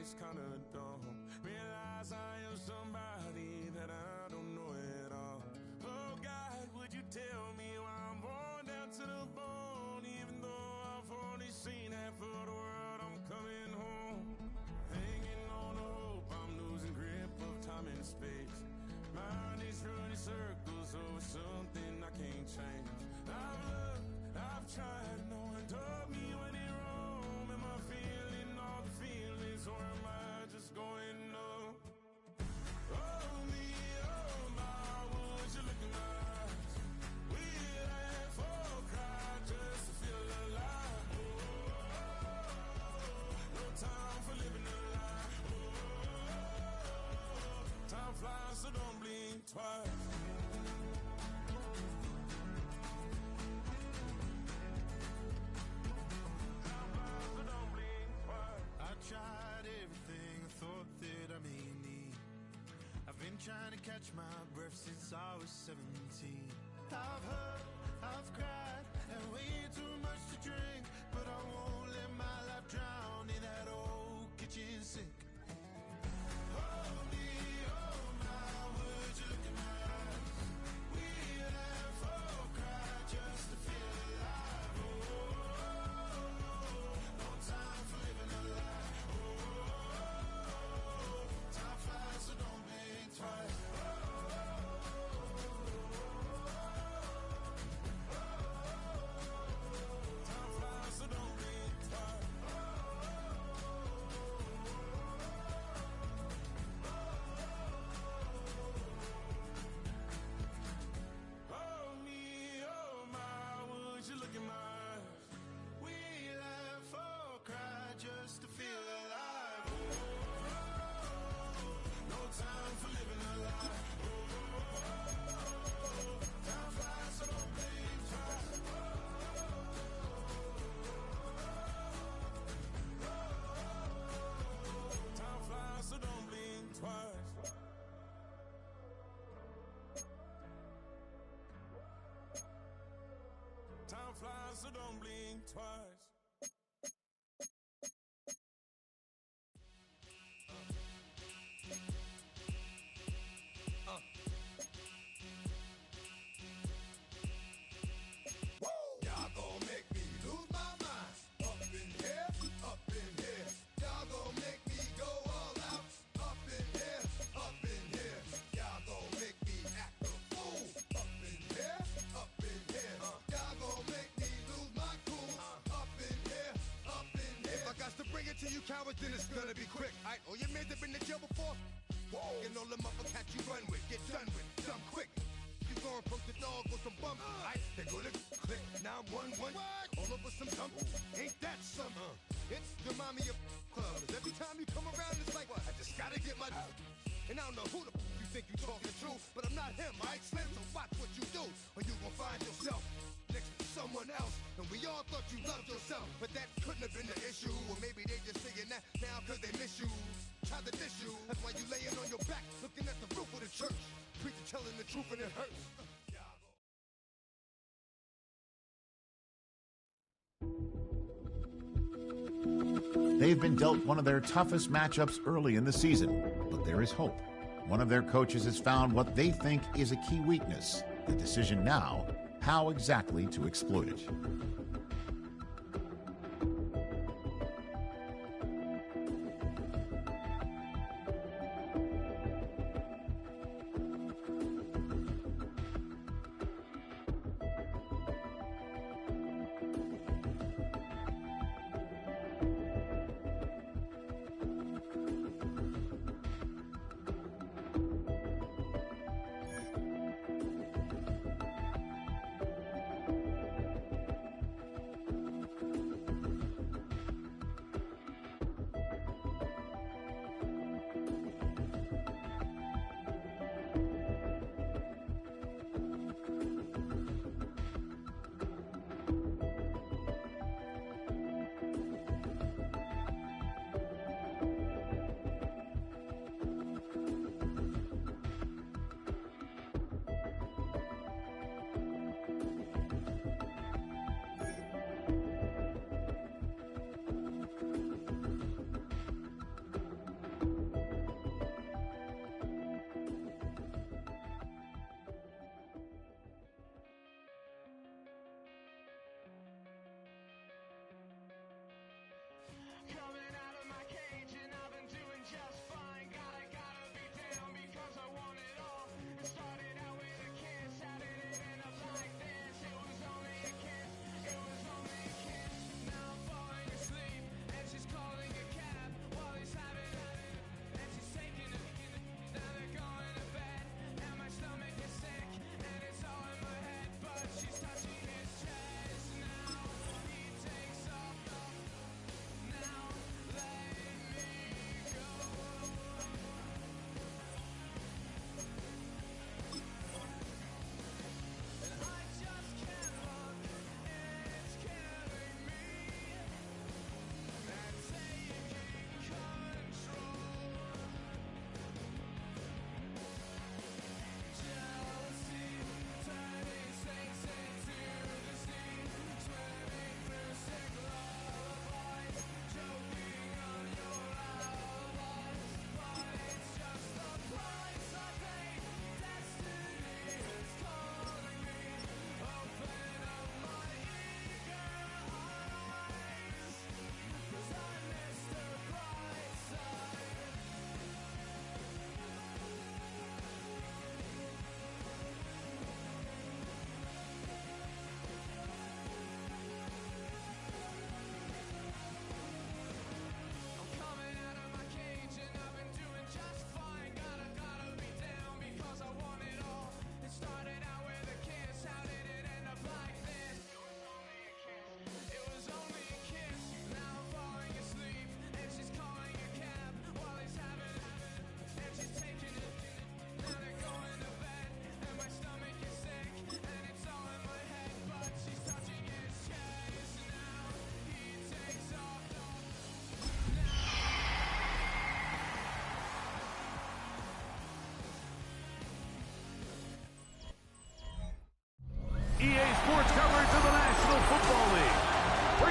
it's kinda dumb. Realize I am somebody that I don't know at all. Oh God, would you tell me why I'm born down to the bone? Even though I've only seen half of the world, I'm coming home. Hanging on a hope, I'm losing grip of time and space. Mind is running circles over something I can't change. I've looked, I've tried, no one told me when it wrong. Am I feeling all the feelings, or am I just going numb? Oh me, oh my, would you look in my eyes? We laugh or cry just to feel alive. No time for living a lie. Time flies, so don't blink twice. Tried everything I thought that I may need. I've been trying to catch my breath since I was 17. I've heard, I've cried, and way too much to drink, but I won't let my life drown in that old kitchen sink. Oh me, oh my, would you look in my eyes? We laugh or cry just to feel alive. Oh, no time for living a lie. So don't blink twice. Time flies, so don't blink twice. Oh me, oh my, would you look in my eyes? We laugh or cry just to feel alive. No time for living a lie. Time flies, so don't blink twice. Time flies, so don't blink twice. Time flies, so don't blink twice. Y'all gon' make me lose my mind. Up in here, up in here. Y'all gon' make me go all out. Up in here, up in here. Y'all gon' make me act a fool. Up in here, up in here. Y'all gon' make me lose my cool. Up in here, up in here. If I got to bring it to you cowards, then it's gonna be quick. Alright, all your men that been to jail before? Whoa. And all the motherfuckers you run with, get done with, done quick. You gon' approach the dog with some bumps, right? They go to click 911, all over some dump. Ain't that something? It's the mommy of clubs. Every time you come around, it's like, what? I just gotta get my. And I don't know who the you think you talking to, but I'm not him, right? Slim, so watch what you do, or you gon' find yourself next to someone else. And we all thought you loved yourself, but that couldn't have been the issue. Or maybe they just saying that now cause they miss you. Try to diss you, that's why you laying on your back, looking at the roof of the church. Preacher telling the truth and it hurts. They've been dealt one of their toughest matchups early in the season, but there is hope. One of their coaches has found what they think is a key weakness. The decision now, how exactly to exploit it.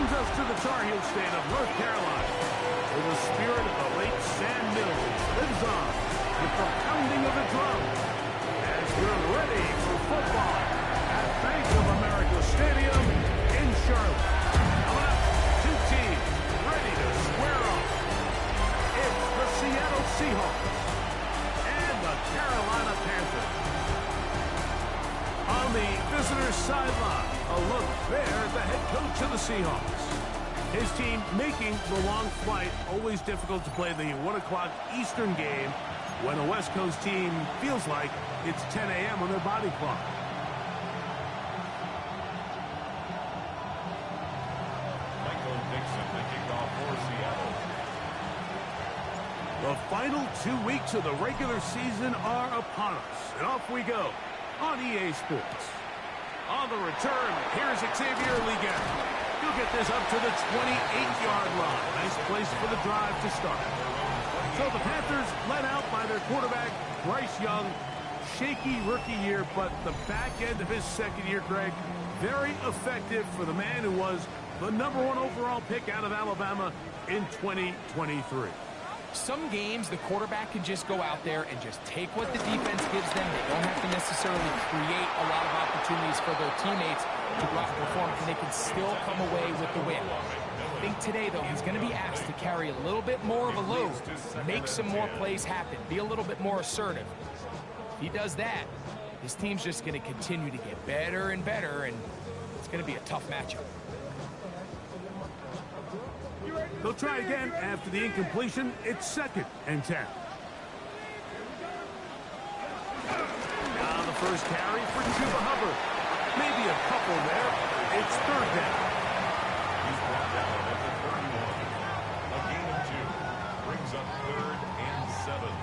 brings us to the Tar Heel state of North Carolina, where the spirit of the late Sam Mills lives on with the pounding of the drum as we're ready for football at Bank of America Stadium in Charlotte. Coming up, two teams ready to square off. It's the Seattle Seahawks and the Carolina Panthers. On the visitor's sideline, a look there at the head coach of the Seahawks. His team making the long flight. Always difficult to play the 1 o'clock Eastern game when a West Coast team feels like it's 10 a.m. on their body clock. Michael Dixon, the kickoff for Seattle. The final 2 weeks of the regular season are upon us, and off we go on EA Sports. On the return, here's Xavier Legette. He'll get this up to the 28-yard line. Nice place for the drive to start. So the Panthers led out by their quarterback, Bryce Young. Shaky rookie year, but the back end of his second year, Greg, very effective for the man who was the #1 overall pick out of Alabama in 2023. Some games, the quarterback can just go out there and just take what the defense gives them. They don't have to necessarily create a lot of opportunities for their teammates to go out and perform, and they can still come away with the win. I think today, though, he's going to be asked to carry a little bit more of a load, make some more plays happen, be a little bit more assertive. If he does that, his team's just going to continue to get better and better, and it's going to be a tough matchup. They'll try again after the incompletion. It's 2nd and 10. Now the first carry for Chuba Hubbard. Maybe a couple there. It's 3rd down. He's brought down at the 31. A gain of 2. Brings up 3rd and 7.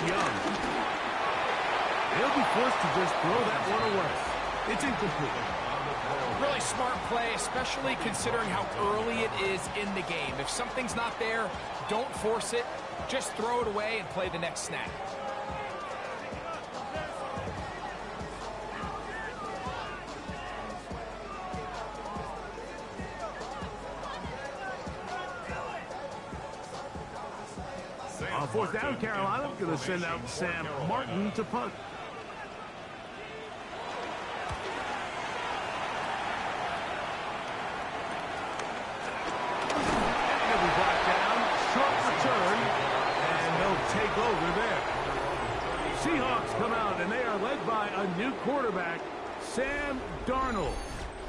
Young. He'll be forced to just throw that one away. It's incomplete. Really smart play, especially considering how early it is in the game. If something's not there, don't force it. Just throw it away and play the next snap. On 4th down, Carolina going to send out Sam Martin to punt. He'll be brought down, short return, and they'll take over there. Seahawks come out, and they are led by a new quarterback, Sam Darnold.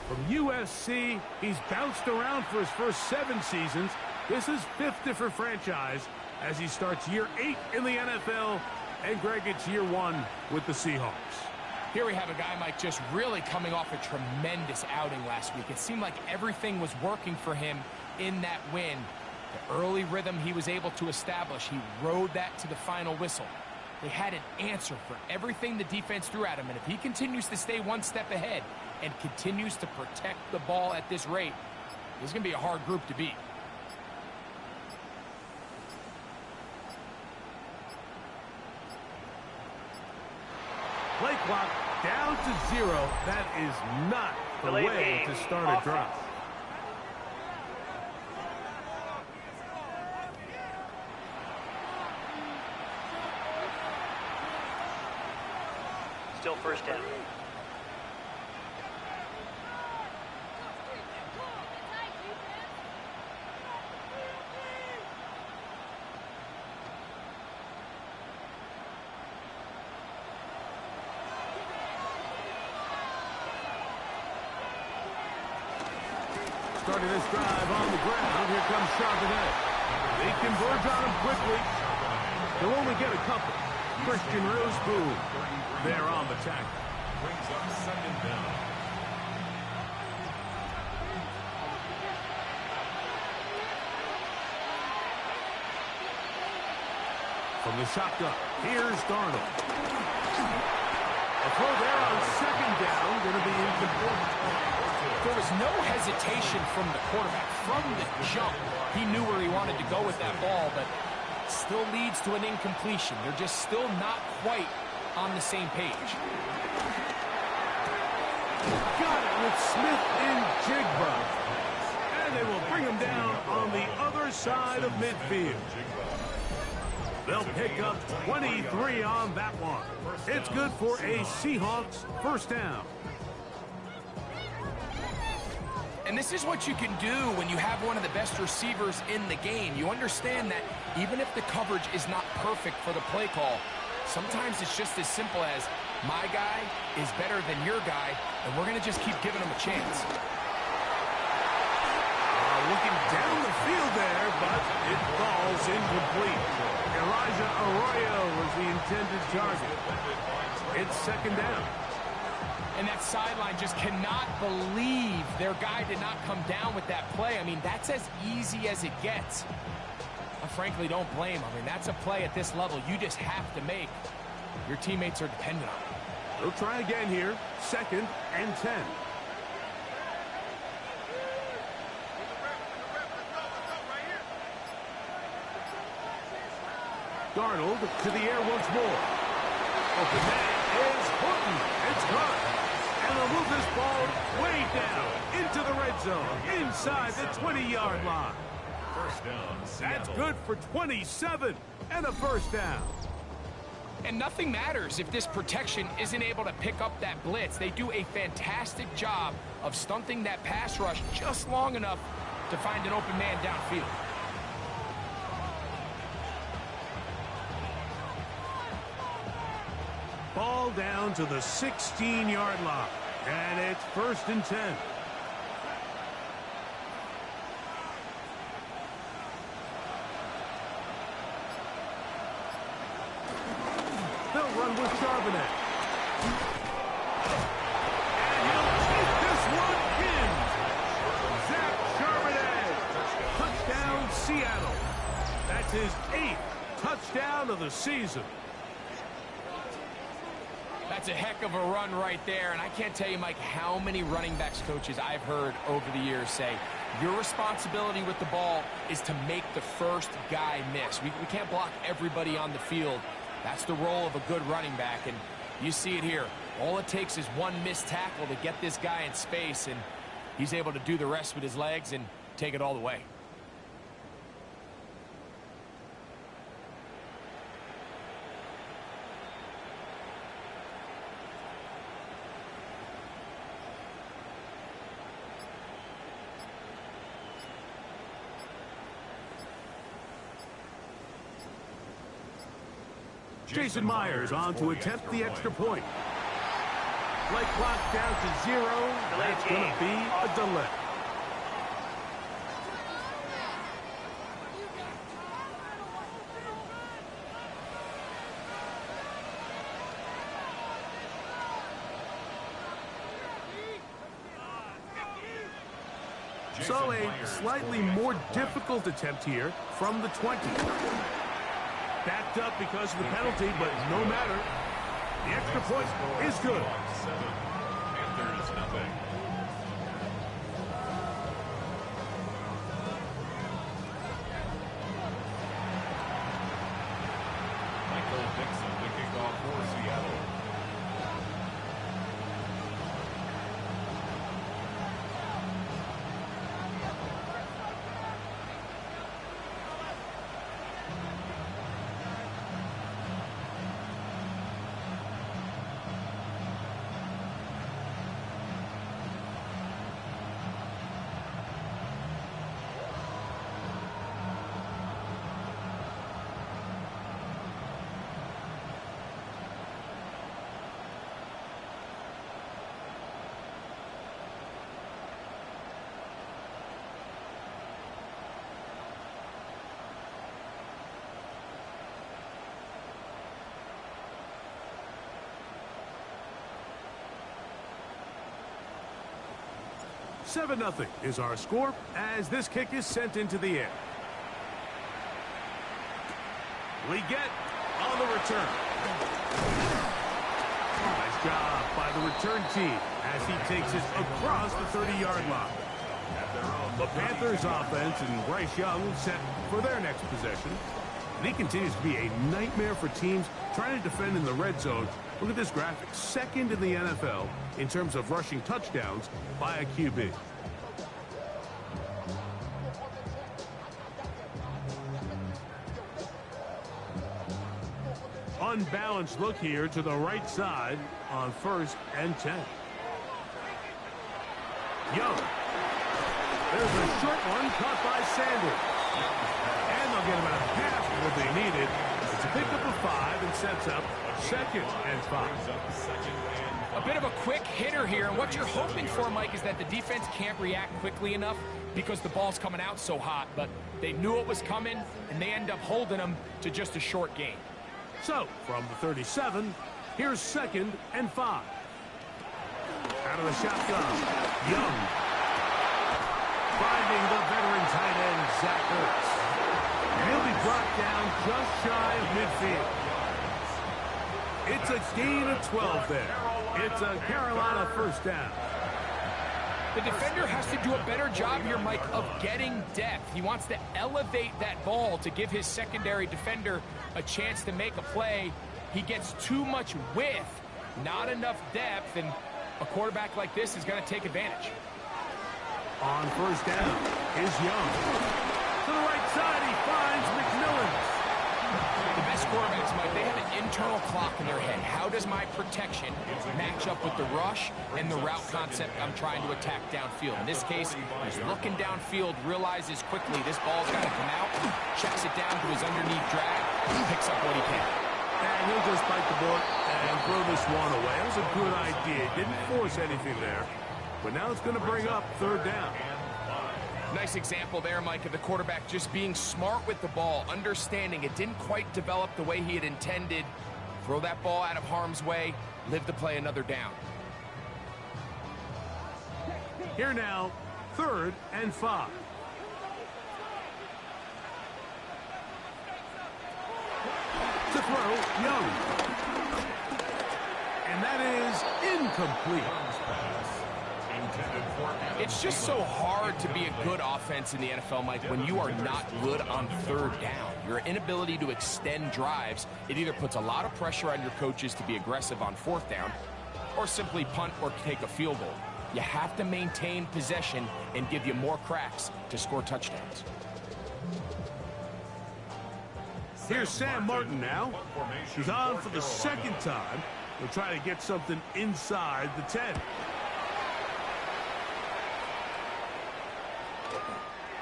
From USC, he's bounced around for his first 7 seasons. This is 5th different franchise as he starts year 8 in the NFL, and Greg, it's year 1 with the Seahawks. Here we have a guy, Mike, just really coming off a tremendous outing last week. It seemed like everything was working for him in that win. The early rhythm he was able to establish, he rode that to the final whistle. They had an answer for everything the defense threw at him, and if he continues to stay one step ahead and continues to protect the ball at this rate, this is going to be a hard group to beat. Play clock down to 0. That is not the way to start a drive. Still 1st down. Starting this drive on the ground. Here comes Charbonnet. They converge on him quickly. They'll only get a couple. Christian Roseboom there on the tackle. Brings up 2nd down. From the shotgun, here's Darnold. A throw there on second down, going to be incomplete. There was no hesitation from the quarterback. From the jump, he knew where he wanted to go with that ball, but still leads to an incompletion. They're just still not quite on the same page. Got it with Smith and Jigba. And they will bring him down on the other side of midfield. They'll pick up 23 on that one. It's good for a Seahawks first down. And this is what you can do when you have one of the best receivers in the game. You understand that even if the coverage is not perfect for the play call, sometimes it's just as simple as my guy is better than your guy, and we're going to just keep giving him a chance. Looking down the field there, but it falls incomplete. Elijah Arroyo was the intended target. It's second down. And that sideline just cannot believe their guy did not come down with that play. I mean, that's as easy as it gets. I frankly don't blame him. I mean, that's a play at this level you just have to make. Your teammates are dependent on it. They'll try again here. Second and 10. Darnold to the air once more. Open man is Horton. It's caught. And they'll move this ball way down into the red zone, inside the 20-yard line. First down, That's Seattle. good for 27 and a first down. And nothing matters if this protection isn't able to pick up that blitz. They do a fantastic job of stunting that pass rush just long enough to find an open man downfield. Ball down to the 16-yard line. And it's first and 10. They'll run with Charbonnet. And he'll take this one in. Zach Charbonnet. Touchdown, Seattle. That's his 8th touchdown of the season. That's a heck of a run right there, and I can't tell you, Mike, how many running backs coaches I've heard over the years say, your responsibility with the ball is to make the first guy miss. We can't block everybody on the field. That's the role of a good running back, and you see it here. All it takes is one missed tackle to get this guy in space, and he's able to do the rest with his legs and take it all the way. Jason Myers on to attempt the extra point. Play clock down to 0. That's going to be a delay. So a slightly more difficult attempt here from the 20. Backed up because of the penalty, but no matter. The extra point is good. Panthers nothing. Michael Dixon to kick off for Seattle. Seven 0 is our score as this kick is sent into the air. Leggett on the return. Nice job by the return team as he takes it across the 30-yard line. The Panthers offense and Bryce Young set for their next possession. And he continues to be a nightmare for teams trying to defend in the red zone. Look at this graphic. Second in the NFL in terms of rushing touchdowns by a QB. Unbalanced look here to the right side on 1st and 10. Young. There's a short one caught by Sanders. And they'll get about half of what they needed. It's a pickup of 5 and sets up 2nd and 5. A bit of a quick hitter here, and what you're hoping for, Mike, is that the defense can't react quickly enough because the ball's coming out so hot, but they knew it was coming, and they end up holding them to just a short gain. So, from the 37, here's 2nd and 5. Out of the shotgun, Young. Finding the veteran tight end, Zach Ertz. And he'll be brought down just shy of midfield. It's a gain of 12 there. It's a Carolina 1st down. The defender has to do a better job here, Mike, of getting depth. He wants to elevate that ball to give his secondary defender a chance to make a play. He gets too much width, not enough depth, and a quarterback like this is going to take advantage. On 1st down is Young. To the right side, he finds McMillan. The best quarterbacks, Mike, they have an internal clock in their head. How does my protection match up with the rush and the route concept I'm trying to attack downfield? In this case, he's looking downfield, realizes quickly this ball's got to come out, checks it down to his underneath drag, picks up what he can. And he'll just bite the bullet and throw this one away. It was a good idea. Didn't force anything there. But now it's going to bring up 3rd down. Nice example there, Mike, of the quarterback just being smart with the ball, understanding it didn't quite develop the way he had intended. Throw that ball out of harm's way, live to play another down. Here now, 3rd and 5. To throw, Young. And that is incomplete. It's just so hard to be a good offense in the NFL, Mike, when you are not good on 3rd down. Your inability to extend drives, it either puts a lot of pressure on your coaches to be aggressive on 4th down or simply punt or take a field goal. You have to maintain possession and give you more cracks to score touchdowns. Here's Sam Martin now. He's on for the 2nd time. He'll try to get something inside the 10.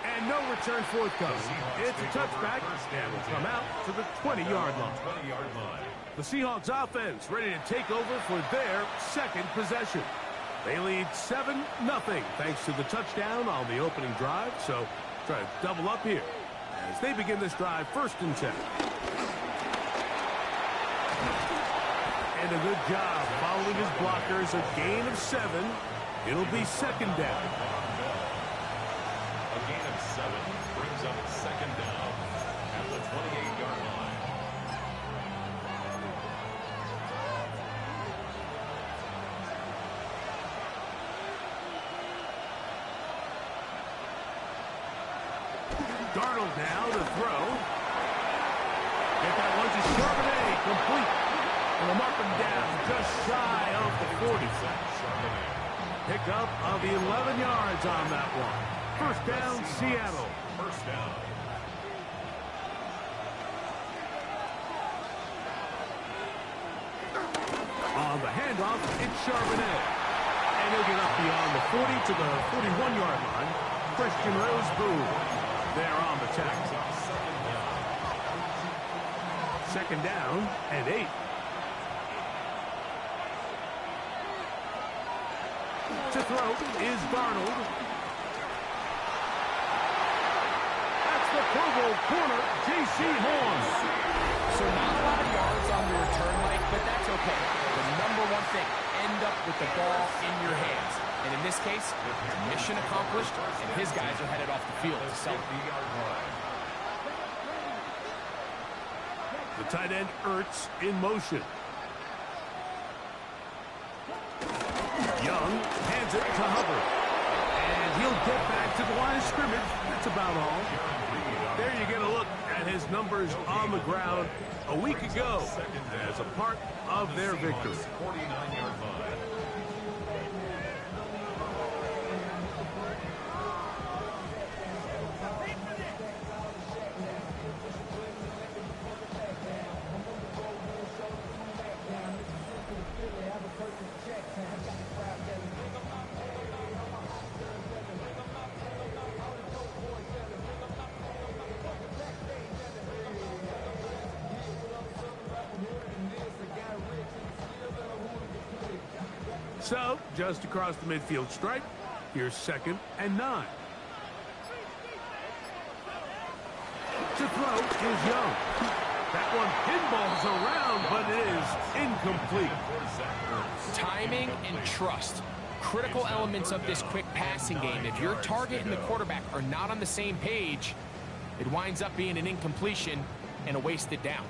And no return forthcoming. It's a touchback and will come out to the 20-yard line. The Seahawks offense ready to take over for their 2nd possession. They lead 7-0 thanks to the touchdown on the opening drive. So try to double up here as they begin this drive 1st and 10. And a good job following his blockers. A gain of 7. It'll be 2nd down. A gain of 7 brings up 2nd down at the 28-yard line. Darnold now to throw. Get that one to Charbonnet, complete. And they'll mark him down just shy of the 40. Pickup of 11 yards on that one. 1st down, Seattle. 1st down. On the handoff, it's Charbonnet. And he'll get up beyond the 40 to the 41-yard line. Christian Roseboom there on the tackle. 2nd down and 8. To throw is Darnold. That's the Pro Bowl corner, J.C. Horn. So not a lot of yards on the return, Mike, but that's okay. The number one thing, end up with the ball in your hands. And in this case, mission accomplished, and his guys are headed off the field to celebrate. The tight end Ertz in motion. Young hands it to Hubbard. And he'll get back to the line of scrimmage. That's about all. There you get a look at his numbers on the ground a week ago as a part of their victory. 49-yard line. So, just across the midfield stripe, here's 2nd and 9. To throw is Young. That one pinballs around, but it is incomplete. Timing and trust. Critical elements of this quick passing game. If your target and the quarterback are not on the same page, it winds up being an incompletion and a wasted down.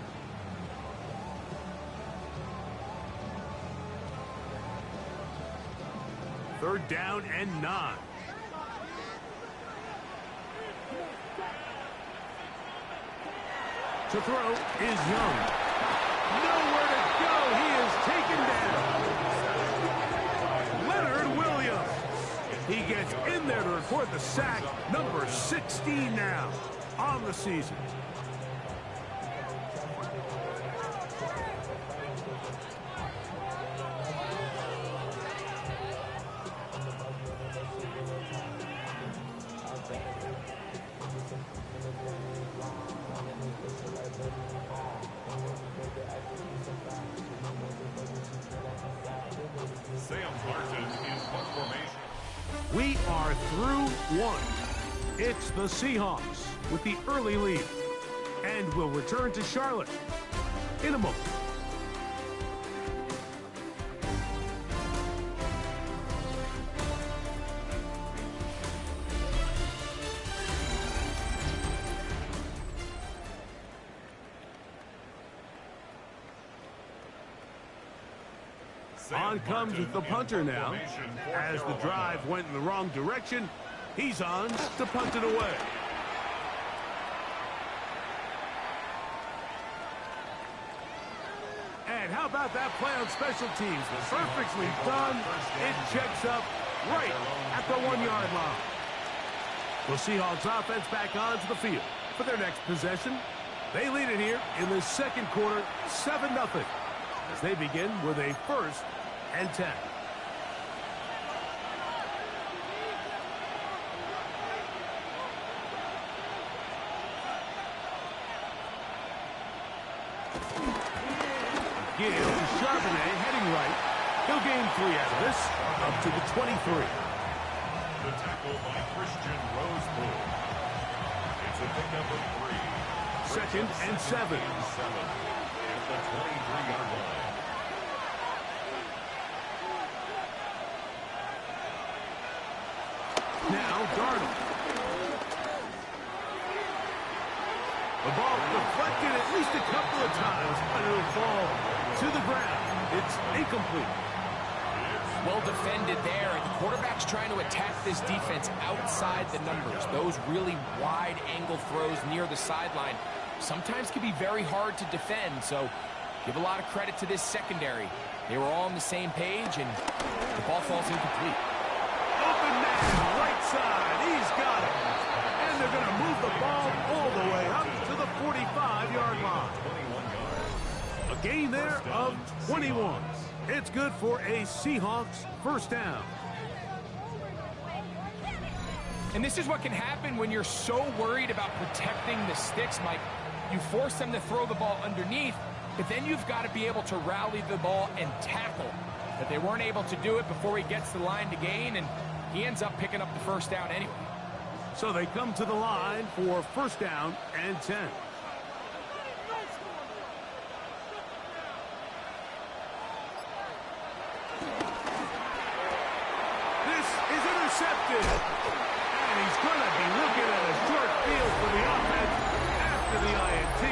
Third down and 9. To throw is Young. Nowhere to go. He is taken down. Leonard Williams. He gets in there to record the sack. Number 16 now on the season. We are through one. It's the Seahawks with the early lead. And we'll return to Charlotte in a moment. On comes the punter now. As the drive went in the wrong direction, he's on to punt it away. And how about that play on special teams? Perfectly done. It checks up right at the 1-yard line. The Seahawks offense back onto the field for their next possession. They lead it here in the second quarter, 7-0. As they begin with a 1st and 10. Give to Charbonnet heading right. He'll gain 3 out of this, up to the 23. The tackle by Christian Rosepool. It's a pickup of 3. 2nd and 7. At the 23-yard line. Now Darnold. The ball deflected at least a couple of times, but it'll fall to the ground. It's incomplete. Well defended there. The quarterback's trying to attack this defense outside the numbers. Those really wide angle throws near the sideline sometimes can be very hard to defend, so give a lot of credit to this secondary. They were all on the same page, and the ball falls incomplete. Open man, right side. He's got it. And they're going to move the ball all the way up to the 45-yard line. A gain there of 21. It's good for a Seahawks 1st down. And this is what can happen when you're so worried about protecting the sticks, Mike. You force them to throw the ball underneath, but then you've got to be able to rally the ball and tackle. But they weren't able to do it before he gets to the line to gain, and he ends up picking up the 1st down anyway. So they come to the line for 1st down and 10. This is intercepted. And he's going to be looking at a short field for the offense after the INT.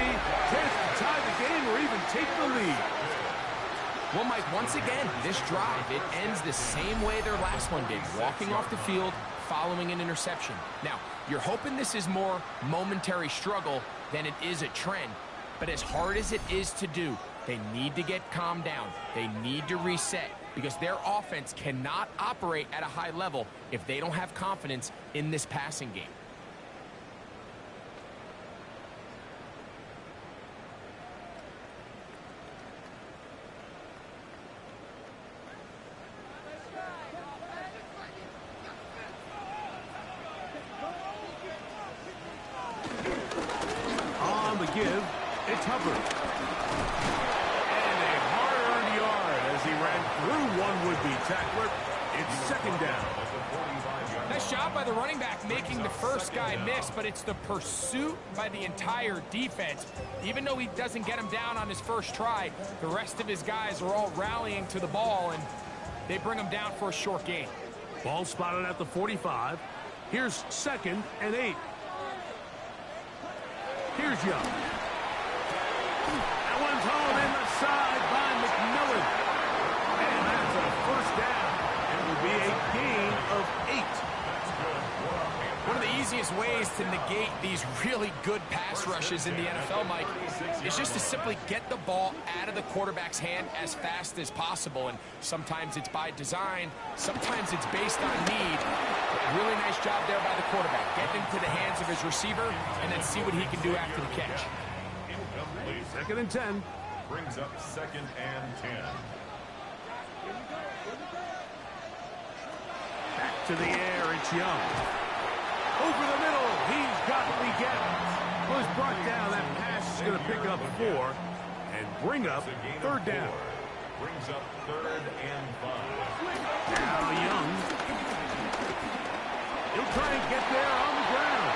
Chance to tie the game or even take the lead. Well, Mike, once again, this drive, it ends the same way their last one did, walking off the field, following an interception. Now, you're hoping this is more momentary struggle than it is a trend, but as hard as it is to do, they need to get calmed down. They need to reset because their offense cannot operate at a high level if they don't have confidence in this passing game. On the give, it's Hubbard. And a hard-earned yard as he ran through one would-be tackler. It's second down. Nice job by the running back making the first guy miss, but it's the pursuit by the entire defense. Even though he doesn't get him down on his first try, the rest of his guys are all rallying to the ball, and they bring him down for a short gain. Ball spotted at the 45. Here's 2nd and 8. Here's Young. That one's home in the side by McMillan. And that's a first down. It will be a gain of 8. One of the easiest ways to negate these really good pass rushes in the NFL, Mike, is just to simply get the ball out of the quarterback's hand as fast as possible. And sometimes it's by design, sometimes it's based on need. Really nice job there by the quarterback. Get into the hands of his receiver and then see what he can do after the catch. 2nd and 10. Brings up 2nd and 10. Back to the air, it's Young. Over the middle, he's got Leggett. Was brought down. That pass is going to pick up 4 and bring up 3rd down. Brings up 3rd and 5. Now Young. He'll try and get there on the ground.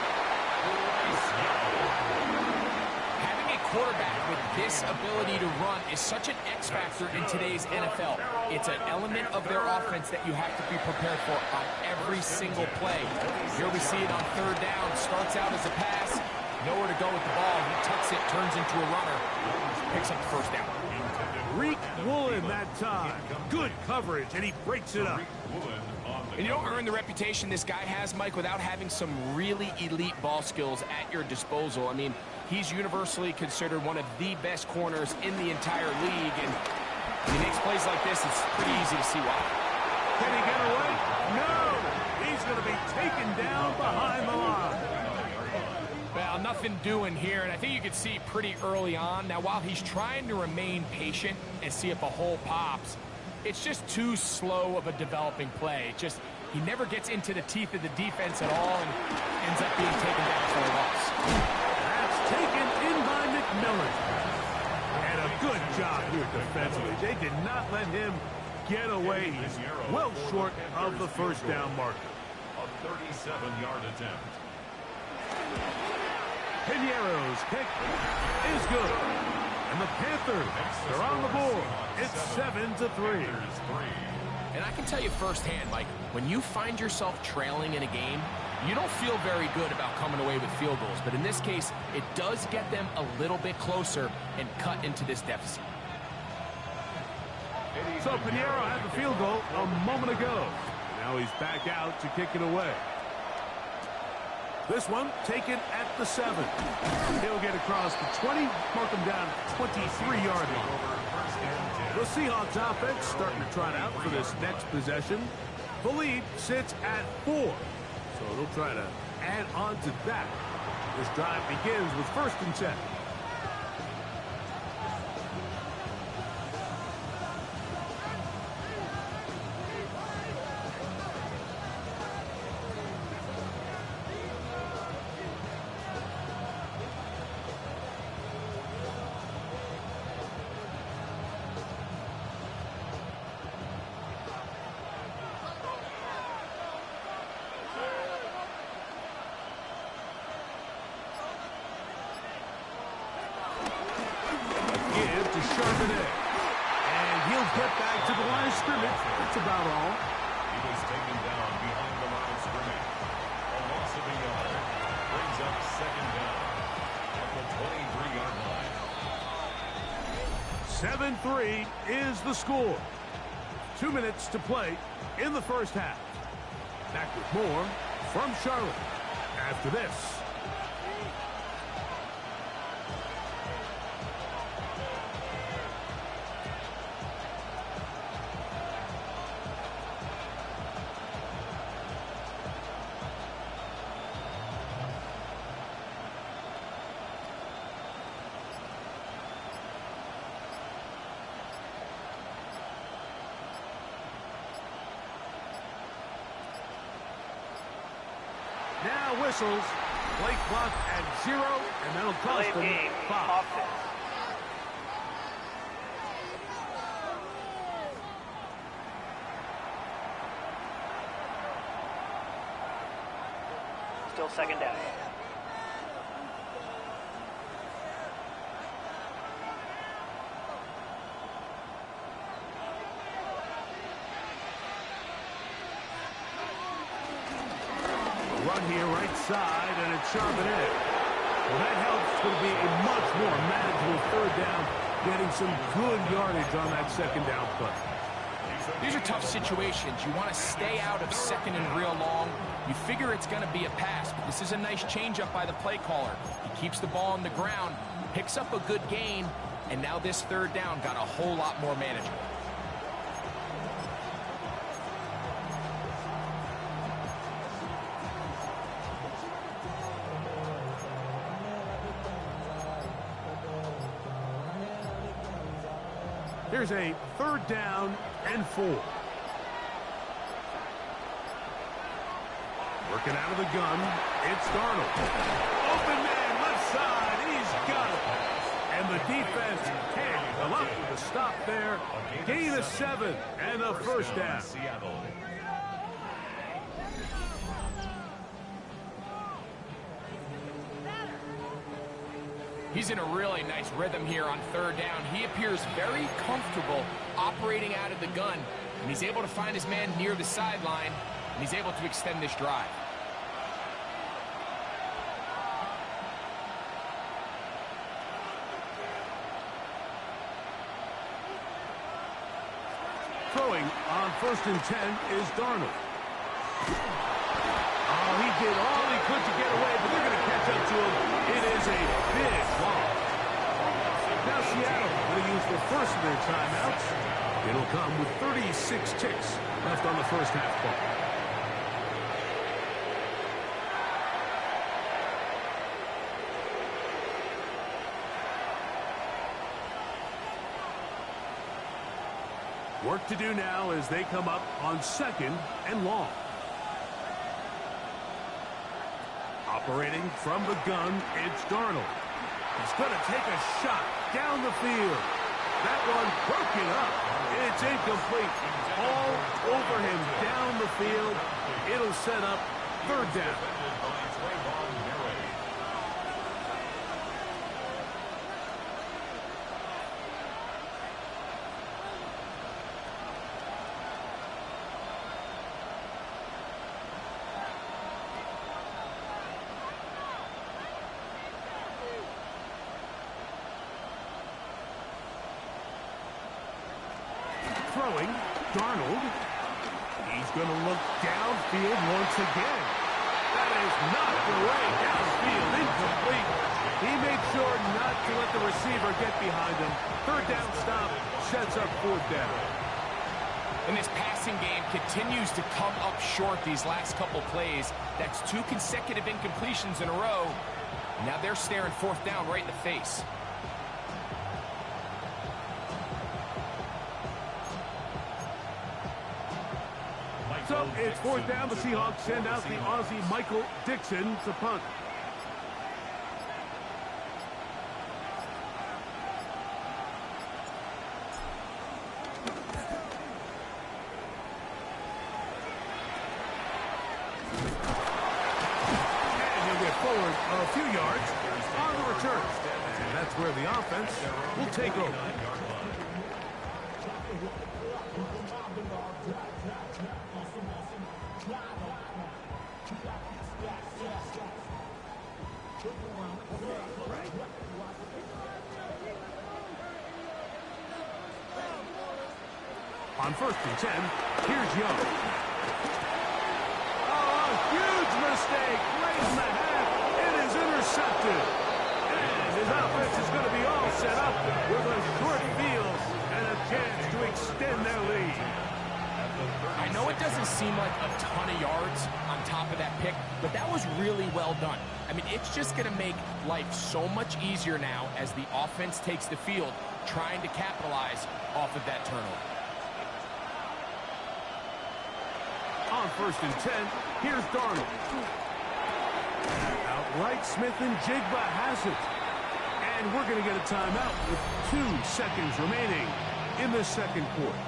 Having a quarterback with this ability to run is such an X factor in today's NFL. It's an element of their offense that you have to be prepared for on every single play. Here we see it on 3rd down. Starts out as a pass. Nowhere to go with the ball. He tucks it, turns into a runner. Picks up the first down. Reek Woolen that time. Good coverage, and he breaks it up. And you don't earn the reputation this guy has, Mike, without having some really elite ball skills at your disposal. I mean, he's universally considered one of the best corners in the entire league, and he makes plays like this. It's pretty easy to see why. Can he get away? No! He's going to be taken down behind the line. Well, nothing doing here, and I think you can see pretty early on. Now, while he's trying to remain patient and see if a hole pops, it's just too slow of a developing play. He never gets into the teeth of the defense at all and ends up being taken down for a loss. That's taken in by McMillan. And a good job here defensively. They did not let him get away. He's well short of the first down marker. A 37-yard attempt. Piniero's kick is good. And the Panthers, they're on the board. It's 7-3. And I can tell you firsthand, Mike, when you find yourself trailing in a game, you don't feel very good about coming away with field goals. But in this case, it does get them a little bit closer and cut into this deficit. So Pinheiro had the field goal a moment ago. Now he's back out to kick it away. This one taken at the 7. He'll get across the 20, mark him down 23-yard line. The Seahawks offense starting to trot out for this next possession. The lead sits at 4, so they'll try to add on to that. This drive begins with 1st and 10. And he'll get back to the line of scrimmage. That's about all. He was taken down behind the line of scrimmage. A loss of a yard. Brings up 2nd down at the 23-yard line. 7-3 is the score. 2 minutes to play in the first half. Back with more from Charlotte after this. Now whistles. Play clock at 0, and that'll cost them 5. Still second down. Run here right side, and it's Charbonnet. Well, that helps. It's going to be a much more manageable third down, getting some good yardage on that second down play. These are tough situations. You want to stay out of second and real long. You figure it's going to be a pass, but this is a nice changeup by the play caller. He keeps the ball on the ground, picks up a good gain, and now this third down got a whole lot more manageable. Here's a third down and 4. Working out of the gun, it's Darnold. Open man, left side, he's got it. And the defense can't come up with a stop there. Gain of 7 and a first down. He's in a really nice rhythm here on third down. He appears very comfortable operating out of the gun, and he's able to find his man near the sideline, and he's able to extend this drive. Throwing on 1st and 10 is Darnold. Oh, he did all he could to get away, but they're going to catch up to him. It is a big loss. Now Seattle going to use the first of their timeouts. It'll come with 36 ticks left on the first half clock. Work to do now as they come up on 2nd and long. Operating from the gun, it's Darnold. He's going to take a shot down the field. That one broken up. It's incomplete. All over him down the field. It'll set up third down. Throwing, Darnold. He's going to look downfield once again. That is not the way downfield, incomplete. He made sure not to let the receiver get behind him. Third down stop sets up fourth down. And this passing game continues to come up short these last couple plays. That's 2 consecutive incompletions in a row. Now they're staring fourth down right in the face. So it's fourth down. The Seahawks send out the Aussie Michael Dixon to punt. And he'll get forward a few yards on the return. And that's where the offense will take over. On 1st and 10, here's Young. Oh, a huge mistake. Right in the half. It is intercepted. And his offense is going to be all set up with a short field and a chance to extend their lead. I know it doesn't seem like a ton of yards on top of that pick, but that was really well done. I mean, it's just going to make life so much easier now as the offense takes the field, trying to capitalize off of that turnover. On 1st and 10, here's Darnold. Outright, Smith and Jigba has it. And we're going to get a timeout with 2 seconds remaining in the second quarter.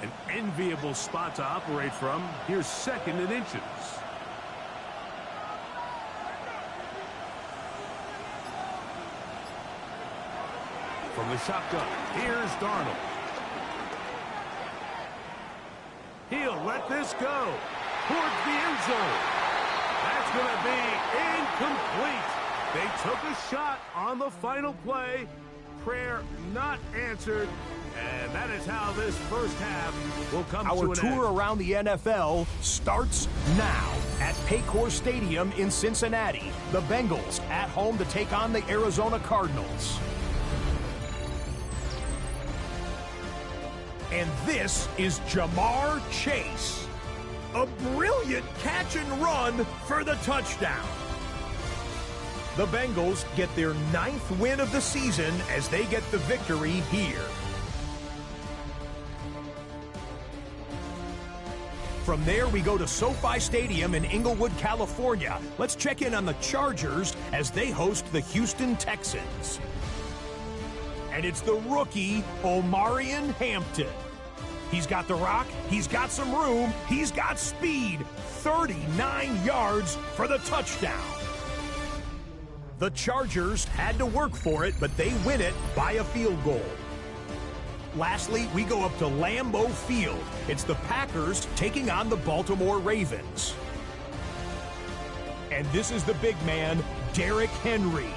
An enviable spot to operate from. Here's 2nd and inches. From the shotgun, here's Darnold. He'll let this go towards the end zone. That's going to be incomplete. They took a shot on the final play. Prayer not answered. And that is how this first half will come to an end. Our tour around the NFL starts now at Paycor Stadium in Cincinnati. The Bengals at home to take on the Arizona Cardinals. And this is Jamar Chase. A brilliant catch and run for the touchdown. The Bengals get their 9th win of the season as they get the victory here. From there, we go to SoFi Stadium in Inglewood, California. Let's check in on the Chargers as they host the Houston Texans. And it's the rookie, Omarion Hampton. He's got the rock, he's got some room, he's got speed. 39 yards for the touchdown. The Chargers had to work for it, but they win it by a field goal. Lastly, we go up to Lambeau Field. It's the Packers taking on the Baltimore Ravens. And this is the big man, Derrick Henry.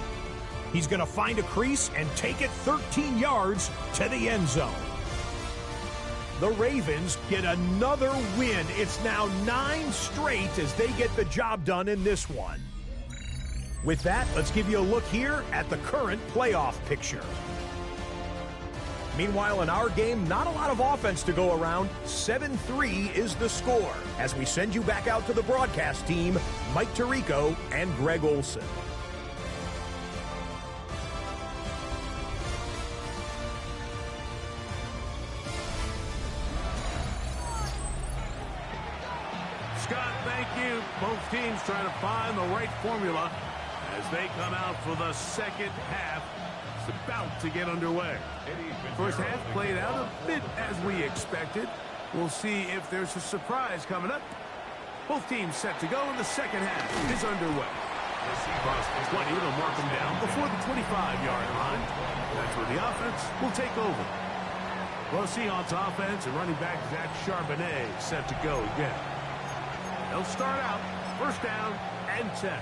He's going to find a crease and take it 13 yards to the end zone. The Ravens get another win. It's now 9 straight as they get the job done in this one. With that, let's give you a look here at the current playoff picture. Meanwhile, in our game, not a lot of offense to go around. 7-3 is the score. As we send you back out to the broadcast team, Mike Tirico and Greg Olson. Scott, thank you. Both teams trying to find the right formula as they come out for the second half. It's about to get underway. First half played out a bit as we expected. We'll see if there's a surprise coming up. Both teams set to go, and the second half is underway. Across the 20, they'll mark them down before the 25-yard line. That's where the offense will take over. Well, Seahawks offense and running back Zach Charbonnet set to go again. They'll start out first down and 10.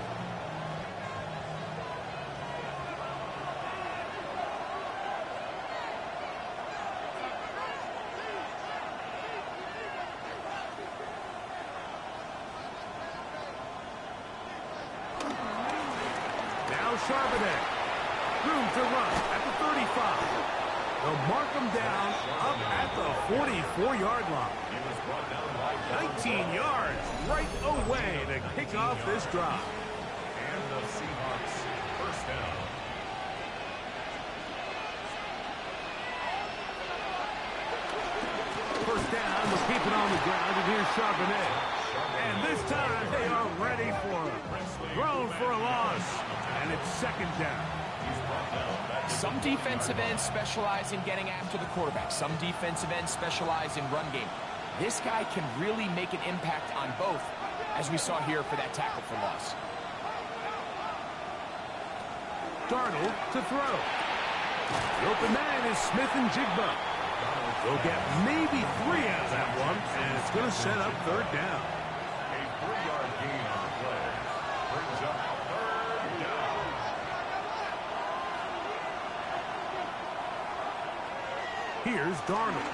Charbonnet, room to run at the 35. They'll mark them down up at the 44-yard line. 19 yards right away to kick off this drive. And the Seahawks first down. First down, they'll keep it on the ground, and here's Charbonnet. And this time they are ready for him. Thrown for a loss. And it's second down. Some defensive ends specialize in getting after the quarterback. Some defensive ends specialize in run game. This guy can really make an impact on both, as we saw here for that tackle for loss. Darnold to throw. The open man is Smith and Jigba. They'll get maybe 3 out of that one, and it's going to set up third down. A 3-yard gain on the play brings up third down. Here's Darnold.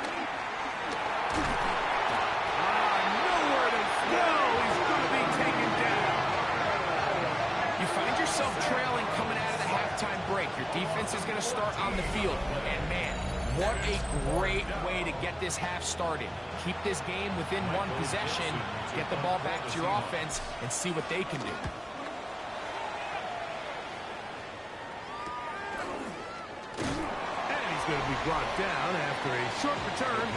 Nowhere to go. He's going to be taken down. You find yourself trailing coming out of the halftime break. Your defense is going to start on the field. And, man, what a great way to get this half started. Keep this game within one possession, get the ball back to your offense, and see what they can do. And he's going to be brought down after a short return.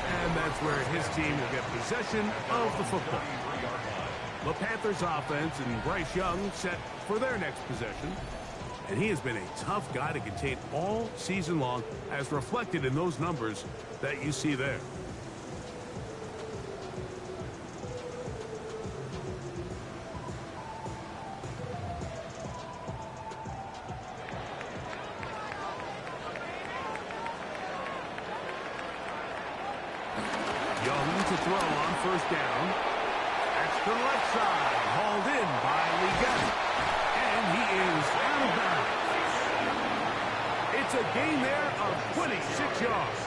And that's where his team will get possession of the football. The Panthers offense and Bryce Young set for their next possession. And he has been a tough guy to contain all season long, as reflected in those numbers that you see there. Young to throw on first down. That's the left side, hauled in by Liggett. And he is out of bounds. It's a gain there of 26 yards.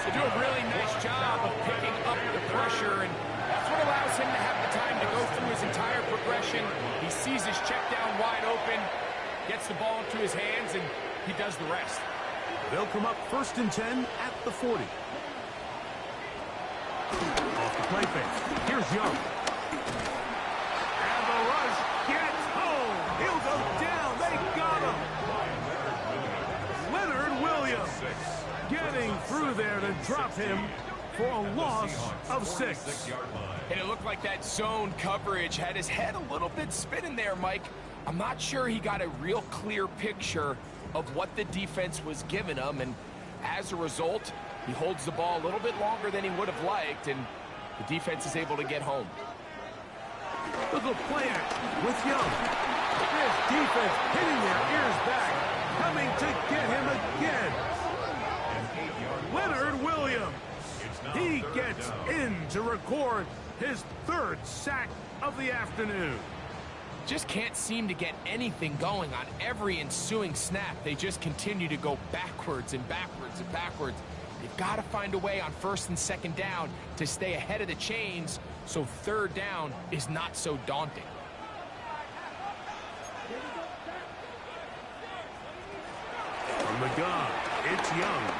They do a really nice job of picking up the pressure, and that's what allows him to have the time to go through his entire progression. He sees his check down wide open, gets the ball into his hands, and he does the rest. They'll come up 1st and 10 at the 40. Off the play fake. Here's Young. And the rush gets home. He'll go down. They got him. Leonard Williams getting through there to drop him for a loss of 6. And it looked like that zone coverage had his head a little bit spinning there, Mike. I'm not sure he got a real clear picture of what the defense was giving him, and as a result, he holds the ball a little bit longer than he would have liked, and the defense is able to get home. Look at play action with Young. This defense hitting their ears back, coming to get him again. Leonard Williams. He gets in to record his 3rd sack of the afternoon. Just can't seem to get anything going on every ensuing snap. They just continue to go backwards and backwards and backwards. They've got to find a way on 1st and 2nd down to stay ahead of the chains, so 3rd down is not so daunting. From the gun, it's Young.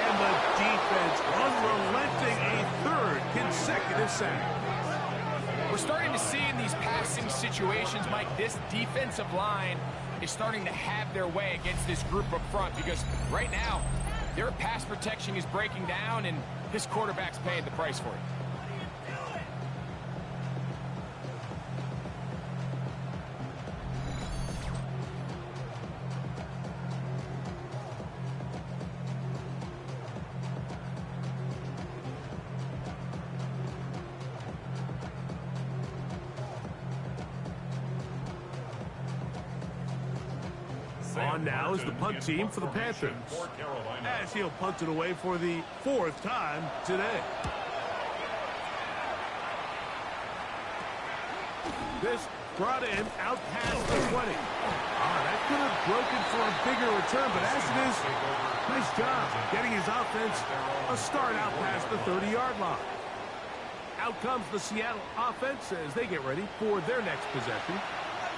And the defense unrelenting, a 3rd consecutive sack. We're starting to see in these passing situations, Mike, this defensive line is starting to have their way against this group up front, because right now their pass protection is breaking down and this quarterback's paying the price for it. On now is the punt team for the Panthers, as he'll punt it away for the 4th time today. This brought in out past the 20. That could have broken for a bigger return, but as it is, nice job getting his offense a start out past the 30-yard line. Out comes the Seattle offense as they get ready for their next possession.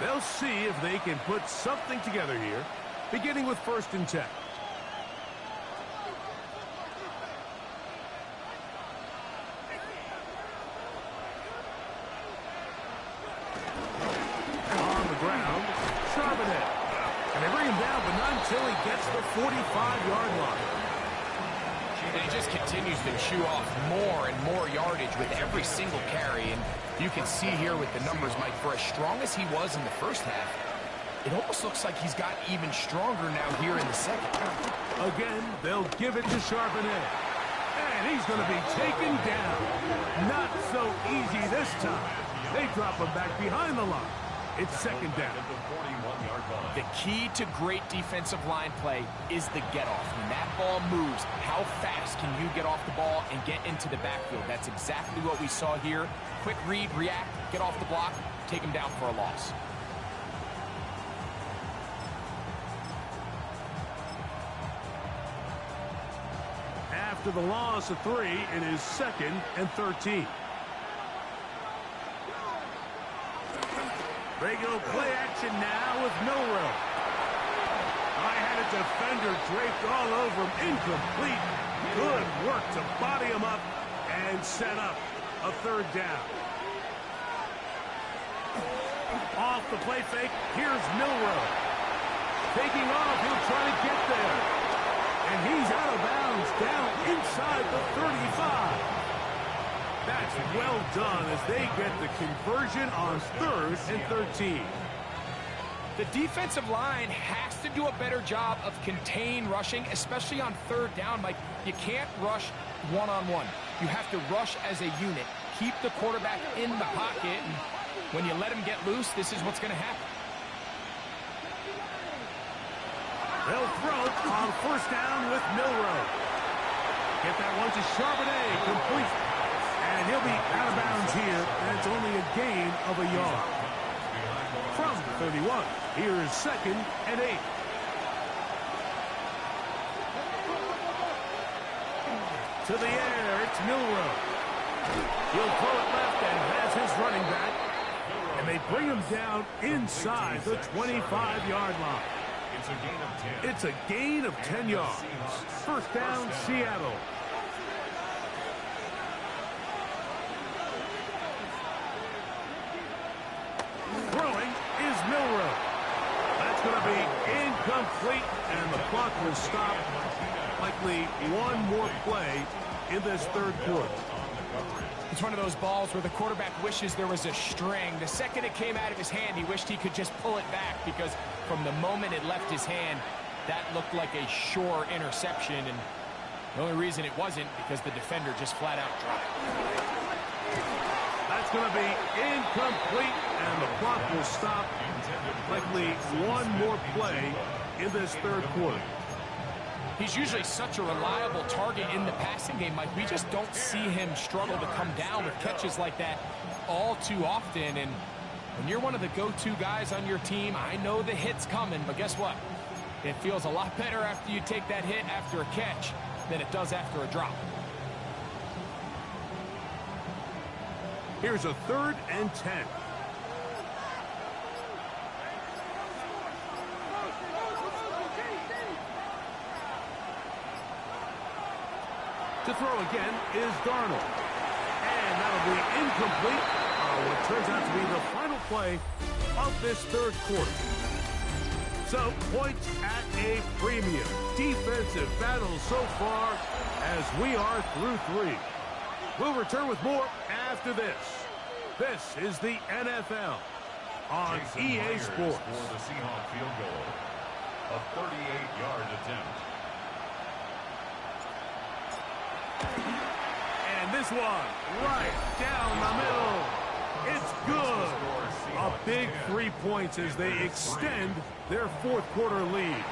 They'll see if they can put something together here, beginning with 1st and 10. On the ground, Charbonnet. And they bring him down, but not until he gets the 45-yard line. And he just continues to chew off more and more yardage with every single carry. And you can see here with the numbers, Mike, for as strong as he was in the 1st half, it almost looks like he's got even stronger now here in the 2nd. Again, they'll give it to Charbonnet. And he's going to be taken down. Not so easy this time. They drop him back behind the line. It's second down. At the 41-yard line. The key to great defensive line play is the get-off. When that ball moves, how fast can you get off the ball and get into the backfield? That's exactly what we saw here. Quick read, react, get off the block, take him down for a loss. After the loss of 3, it is 2nd and 13. They go play action now with Milroe. I had a defender draped all over him. Incomplete. Good work to body him up and set up a 3rd down. Off the play fake, here's Milroe. Taking off, he'll try to get there. And he's out of bounds, down inside the 35. That's well done as they get the conversion on 3rd and 13. The defensive line has to do a better job of contain rushing, especially on 3rd down. Mike, you can't rush one-on-one. You have to rush as a unit. Keep the quarterback in the pocket, and when you let him get loose, this is what's going to happen. They'll throw on 1st down with Milroe. Get that one to Charbonnet, complete. And he'll be out of bounds here, and it's only a gain of a yard. From 31, here is 2nd and 8. To the air, it's Milroe. He'll throw it left and has his running back. And they bring him down inside the 25-yard line. It's a gain of 10. It's a gain of 10 yards. 1st down, Seattle. Throwing is Milroe. That's going to be incomplete, and the clock will stop. Likely one more play in this 3rd quarter. It's one of those balls where the quarterback wishes there was a string. The second it came out of his hand, he wished he could just pull it back, because from the moment it left his hand, that looked like a sure interception, and the only reason it wasn't because the defender just flat out dropped it. That's going to be incomplete, and the clock will stop. Likely one more play in this 3rd quarter. He's usually such a reliable target in the passing game, Mike. We just don't see him struggle to come down with catches like that all too often. And when you're one of the go-to guys on your team, I know the hit's coming, but guess what? It feels a lot better after you take that hit after a catch than it does after a drop. Here's a 3rd and 10. To throw again is Darnold. And that'll be incomplete. What turns out to be the final play of this 3rd quarter. So, points at a premium. Defensive battle so far as we are through 3. We'll return with more after this. This is the NFL on EA Sports. For the Seahawks field goal. A 38-yard attempt. And this one right down the middle. It's good. A big 3 points as they extend their 4th quarter lead.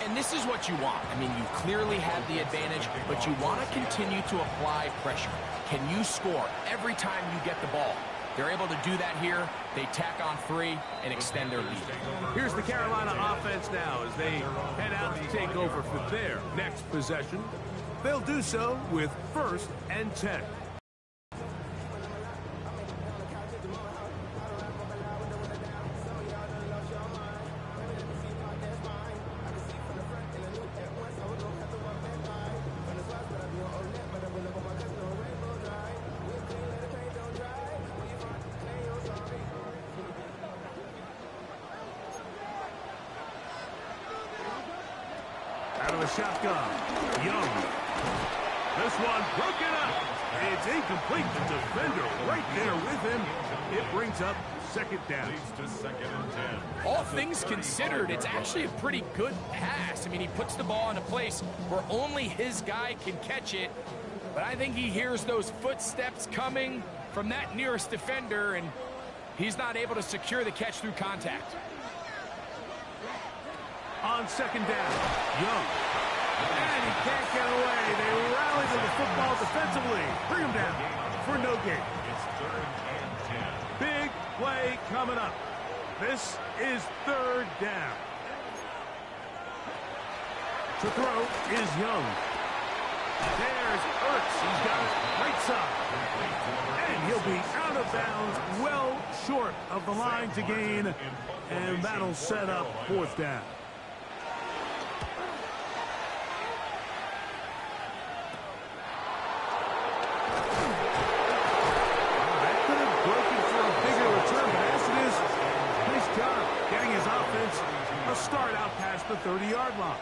And this is what you want. I mean, you clearly have the advantage, but you want to continue to apply pressure. Can you score every time you get the ball? They're able to do that here. They tack on 3 and extend their lead. Here's the Carolina offense now as they head out to take over for their next possession. They'll do so with 1st and 10. Out of a shotgun, Young. This one broken up. It's incomplete. The defender right there with him. It brings up 2nd down. Leads to 2nd and 10. All things considered, it's actually a pretty good pass. I mean, he puts the ball in a place where only his guy can catch it. But I think he hears those footsteps coming from that nearest defender, and He's not able to secure the catch through contact. On second down, Young. And he can't get away. They rally to the football defensively. Bring him down for no gain. It's 3rd and 10. Big play coming up. This is 3rd down. To throw is Young. There's Ertz. He's got it right side. And he'll be out of bounds, well short of the line to gain. And that'll set up 4th down. That could have broken for a bigger return, but as it is, nice job getting his offense a start out past the 30-yard line.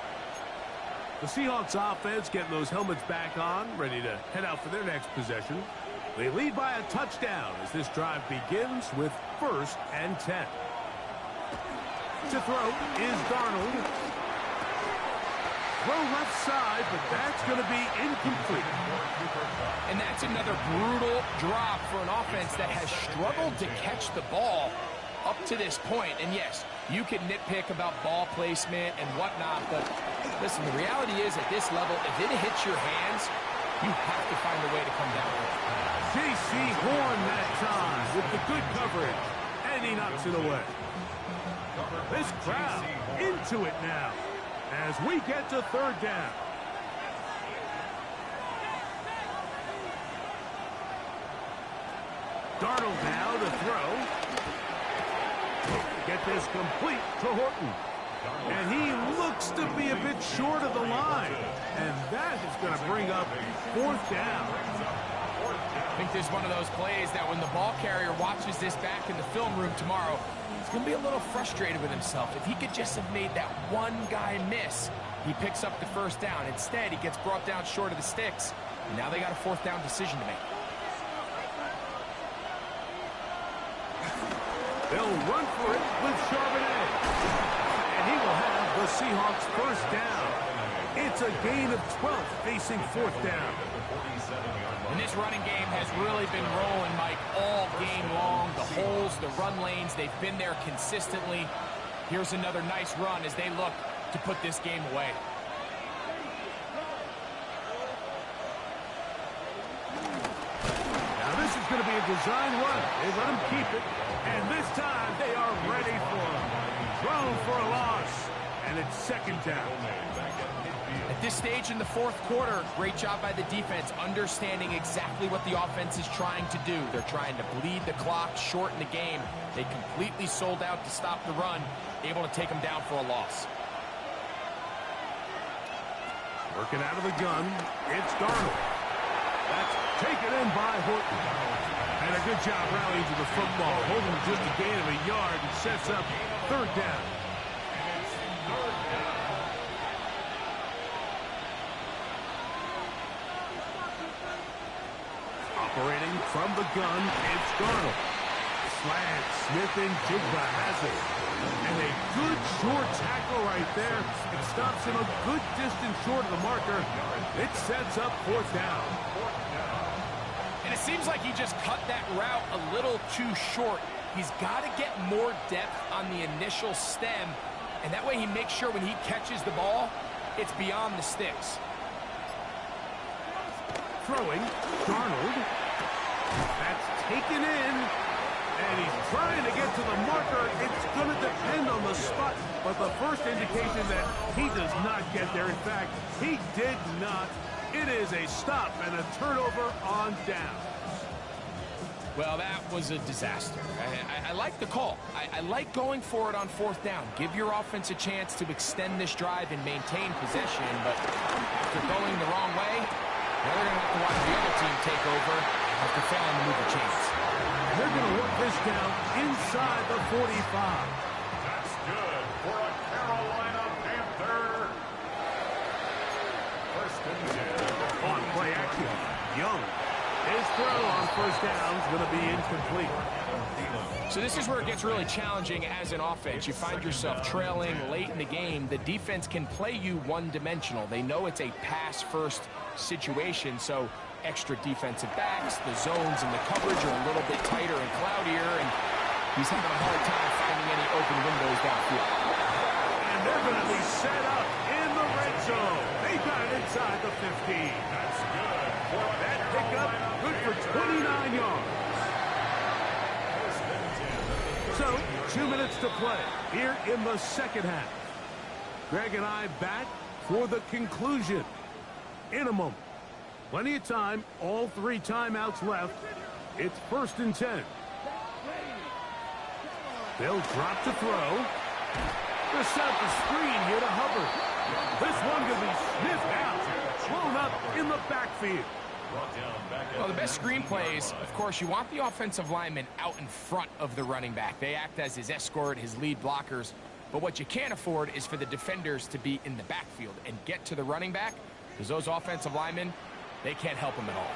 The Seahawks offense getting those helmets back on, ready to head out for their next possession. They lead by a touchdown as this drive begins with 1st and 10. To throw is Darnold. Throw left side, but that's going to be incomplete. And that's another brutal drop for an offense that has struggled to catch the ball up to this point. And yes, you can nitpick about ball placement and whatnot, but listen, the reality is at this level, if it hits your hands, you have to find a way to come down with it. J.C. Horn that time with the good coverage, and he knocks it away. This crowd into it now as we get to 3rd down. Darnold now to throw. Get this complete to Horton. And he looks to be a bit short of the line. And that is going to bring up 4th down. I think this is one of those plays that when the ball carrier watches this back in the film room tomorrow, he's going to be a little frustrated with himself. If he could just have made that one guy miss, he picks up the 1st down. Instead, he gets brought down short of the sticks. And now they got a 4th down decision to make. They'll run for it with Charbonnet. And he will have the Seahawks 1st down. It's a gain of 12 facing 4th down. And this running game has really been rolling, Mike, all game long. The holes, the run lanes, they've been there consistently. Here's another nice run as they look to put this game away. Now this is going to be a design run. They let him keep it. And this time they are ready for him. Thrown for a loss. And it's 2nd down. At this stage in the 4th quarter, great job by the defense, understanding exactly what the offense is trying to do. They're trying to bleed the clock, shorten the game. They completely sold out to stop the run, able to take them down for a loss. Working out of the gun, it's Darnold. That's taken in by Horton. And a good job rallying to the football, holding just a gain of a yard and sets up 3rd down. Operating from the gun, it's Darnold. Slant, Smith and Jigba has it. And a good short tackle right there. It stops him a good distance short of the marker. It sets up 4th down. And it seems like he just cut that route a little too short. He's got to get more depth on the initial stem. And that way he makes sure when he catches the ball, it's beyond the sticks. Throwing, Darnold. That's taken in. And he's trying to get to the marker. It's going to depend on the spot. But the first indication that he does not get there. In fact, he did not. It is a stop and a turnover on down. Well, that was a disaster. I like the call. I like going for it on 4th down. Give your offense a chance to extend this drive and maintain possession. But after going the wrong way, now they're going to have to watch the other team take over after failing to move the chains. They're going to work this down inside the 45. That's good for a Carolina Panther. 1st and 10. On play action, Young. His throw on 1st down is going to be incomplete. So this is where it gets really challenging as an offense. You find yourself trailing late in the game. The defense can play you one-dimensional. They know it's a pass-first situation, so extra defensive backs, the zones and the coverage are a little bit tighter and cloudier, and He's having a hard time finding any open windows downfield. And they're going to be set up in the red zone. They got it inside the 15. That's good. That pickup, good for 29 yards. So, 2 minutes to play here in the second half. Greg and I back for the conclusion in a moment. Plenty of time, all 3 timeouts left. It's 1st and 10. They'll drop to throw. They'll set up the screen here to Hubbard. This one going to be sniffed out, thrown up in the backfield. Well, the best screen plays, of course, you want the offensive lineman out in front of the running back. They act as his escort, his lead blockers. But what you can't afford is for the defenders to be in the backfield and get to the running back, because those offensive linemen, they can't help him at all.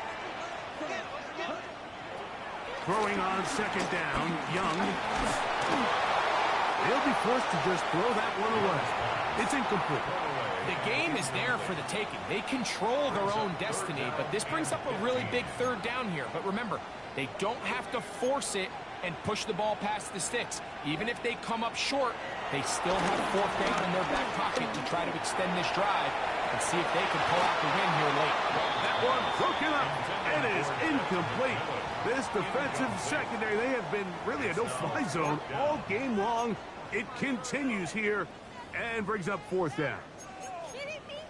Throwing on 2nd down, Young. They'll be forced to just throw that one away. It's incomplete. The game is there for the taking. They control their own destiny, but this brings up a really big 3rd down here. But remember, they don't have to force it and push the ball past the sticks. Even if they come up short, they still have 4th down in their back pocket to try to extend this drive and see if they can pull out the win here late. That one broken up. It is incomplete. This defensive secondary, they have been really a no-fly zone all game long. It continues here and brings up 4th down.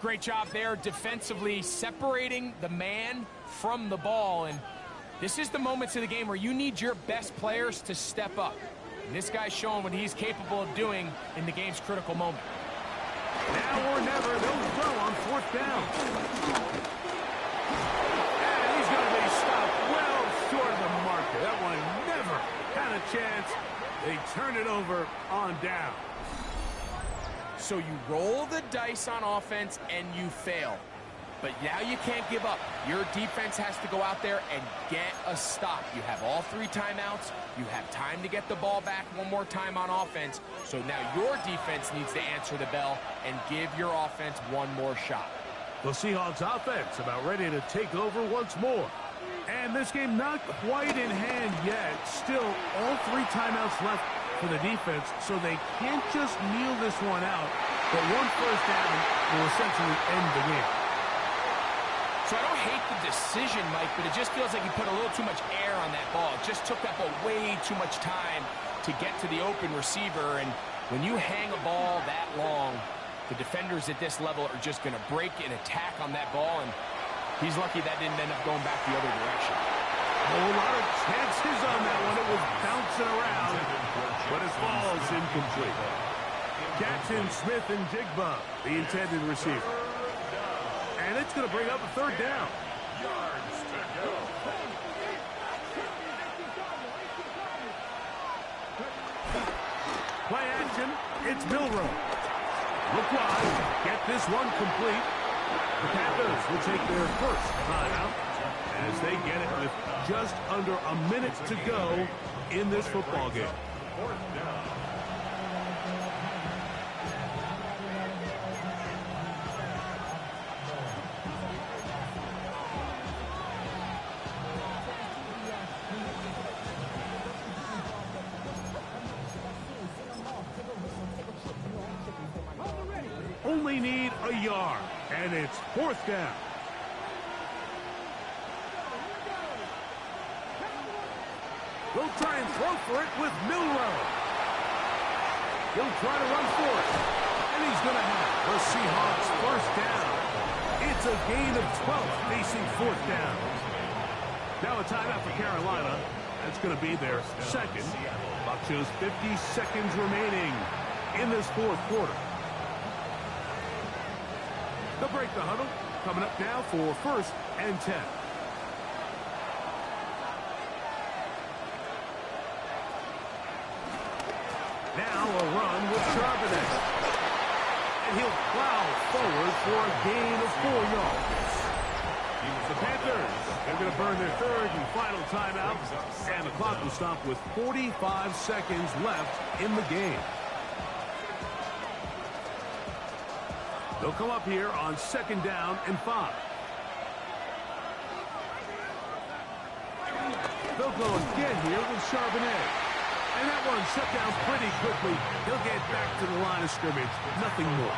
Great job there defensively, separating the man from the ball. And this is the moments of the game where you need your best players to step up. And this guy's showing what he's capable of doing in the game's critical moment. Now or never, they'll throw on 4th down. And he's going to be stopped well short of the marker. That one never had a chance. They turn it over on down. So you roll the dice on offense and you fail. But now you can't give up. Your defense has to go out there and get a stop. You have all 3 timeouts. You have time to get the ball back one more time on offense. So now your defense needs to answer the bell and give your offense one more shot. The Seahawks offense about ready to take over once more. And this game not quite in hand yet. Still, all 3 timeouts left for the defense, so they can't just kneel this one out. But 1 first down will essentially end the game. So I don't hate the decision, Mike, but it just feels like he put a little too much air on that ball. It just took up way too much time to get to the open receiver. And when you hang a ball that long, the defenders at this level are just going to break and attack on that ball. And he's lucky that didn't end up going back the other direction. A whole lot of chances on that one. It was bouncing around, but his ball is incomplete. Jackson, Smith, and Jigba, the intended receiver. And it's going to bring up a 3rd down. Play action. It's Milroe. Look wide. Get this one complete. The Panthers will take their first timeout as they get it with just under a minute to go in this football game. Only need a yard, and it's 4th down. They'll try and throw for it with Milroe. He'll try to run for it, and he's going to have the Seahawks 1st down. It's a gain of 12 facing 4th down. Now a timeout for Carolina. That's going to be their 2nd. Clock shows 50 seconds remaining in this 4th quarter. They'll break the huddle. Coming up now for 1st and 10. Now a run with Charbonnet. And he'll plow forward for a gain of 4 yards. The Panthers, they're going to burn their 3rd and final timeout. And the clock will stop with 45 seconds left in the game. They'll come up here on 2nd down and 5. They'll go again here with Charbonnet. And that one shut down pretty quickly. He'll get back to the line of scrimmage. Nothing more.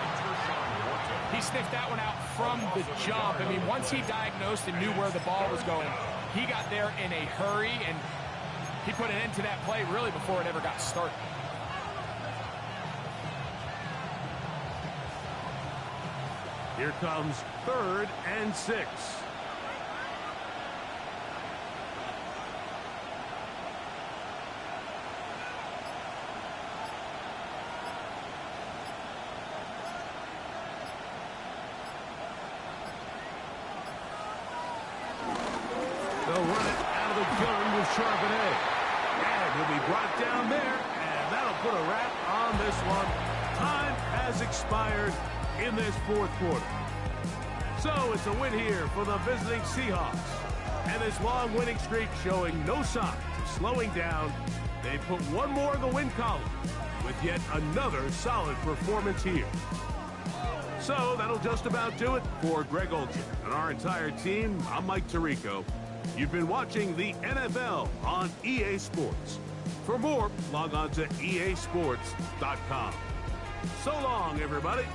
He sniffed that one out from the jump. I mean, once he diagnosed and knew where the ball was going, he got there in a hurry, and he put an end to that play really before it ever got started. Here comes 3rd and 6. They'll run it out of the gun with Charbonnet. And he'll be brought down there, and that'll put a wrap on this one. Time has expired in this 4th quarter. So it's a win here for the visiting Seahawks. And this long winning streak showing no signs of slowing down. They put one more in the win column with yet another solid performance here. So that'll just about do it for Greg Olchin and our entire team. I'm Mike Tirico. You've been watching the NFL on EA Sports. For more, log on to easports.com. So long, everybody.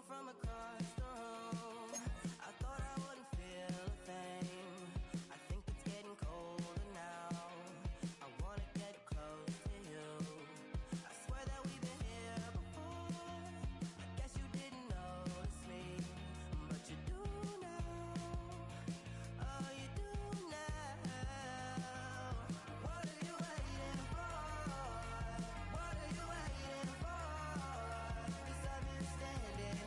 From across the room, I thought I wouldn't feel a thing. I think it's getting colder now. I wanna get close to you. I swear that we've been here before. I guess you didn't notice me, but you do now. Oh, you do now. What are you waiting for? What are you waiting for? 'Cause I've been standing here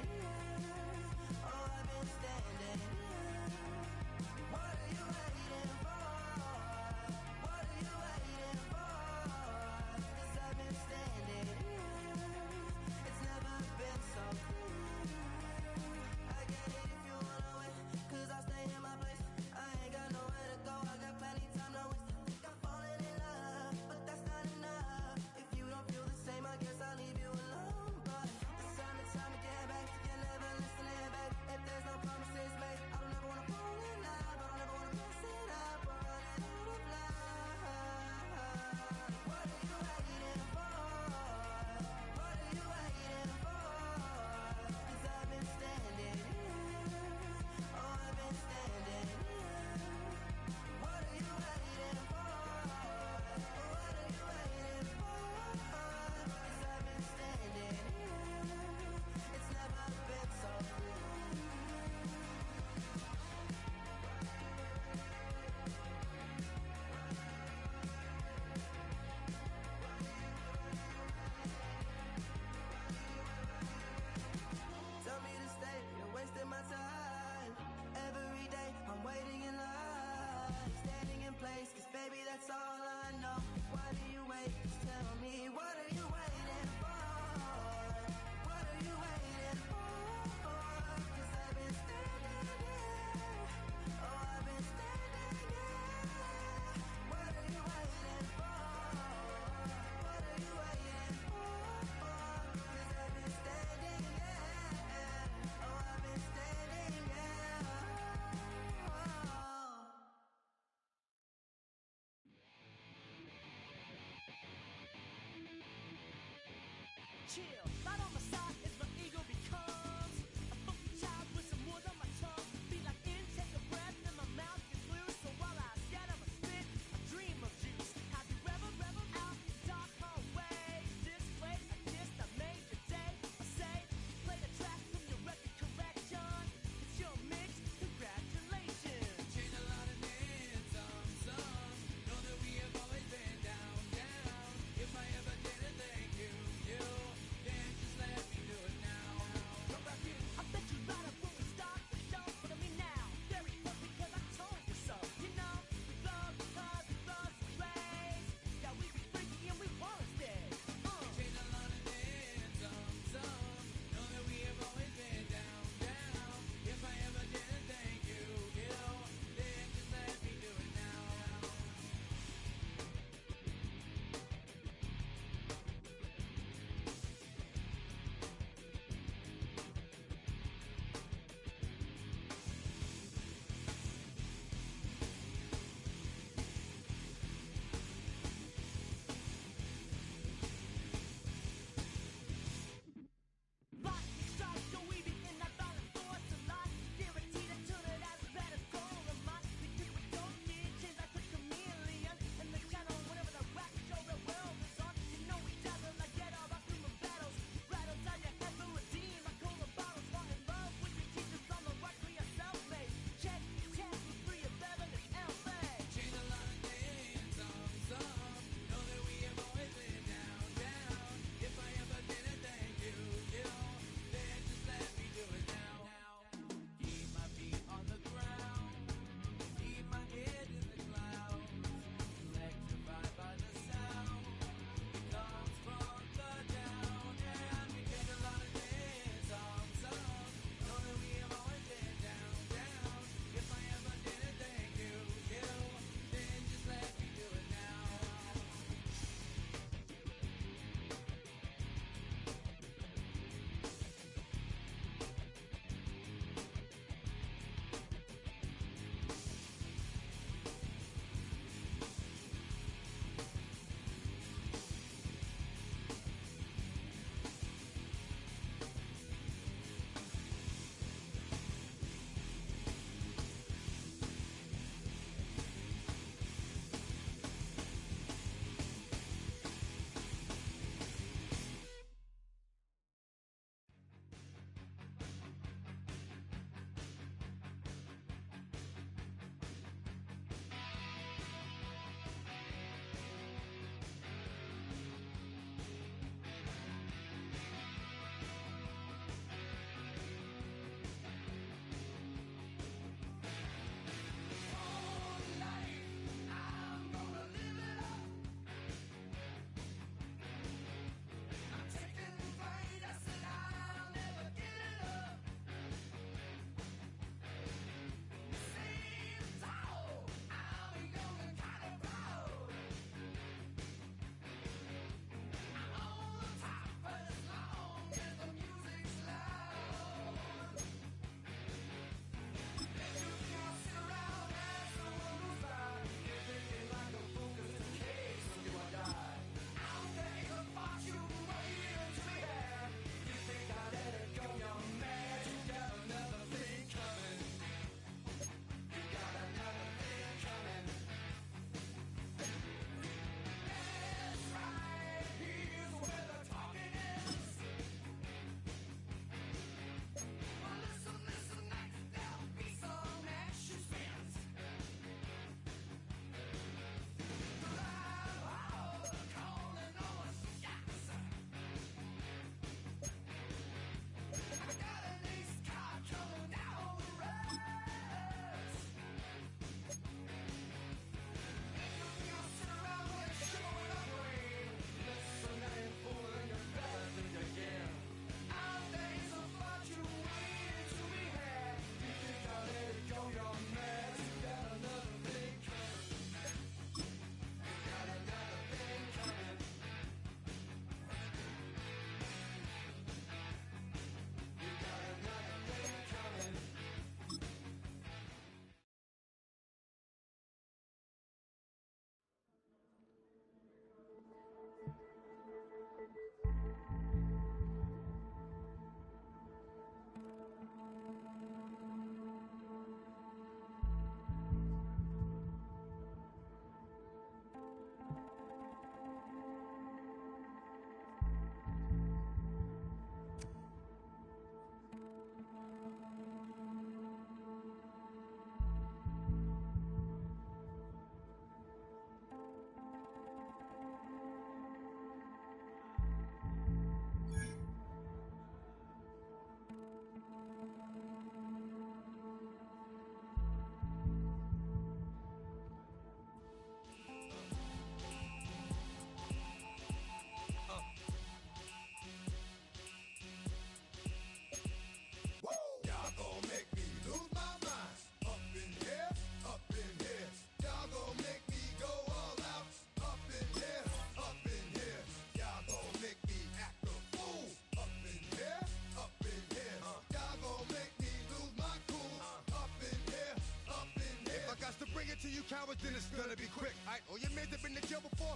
yours, then it's gonna be quick. Alright, all your men have been to jail before?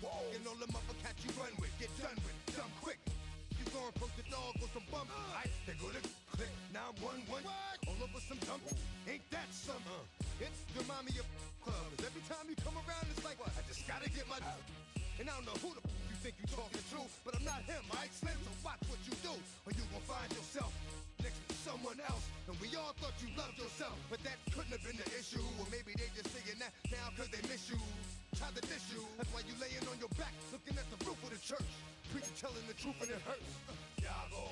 Whoa, and all the motherfuckers you run with, get done with, dumb quick. You go and approach the dog with some bump. Alright, they go to click, 911. All over some dump. Ain't that something? It's remind me of clubs. Every time you come around, it's like, I just gotta get my. And I don't know who the you think you talking to, but I'm not him, I Slim, so watch what you do, or you gon' find yourself next to someone else. And we all thought you loved yourself, but that couldn't have been the issue. Or maybe they just saying that now cause they miss you. Try to diss you, that's why you laying on your back, looking at the roof of the church. Preacher telling the truth and it hurts. Y'all go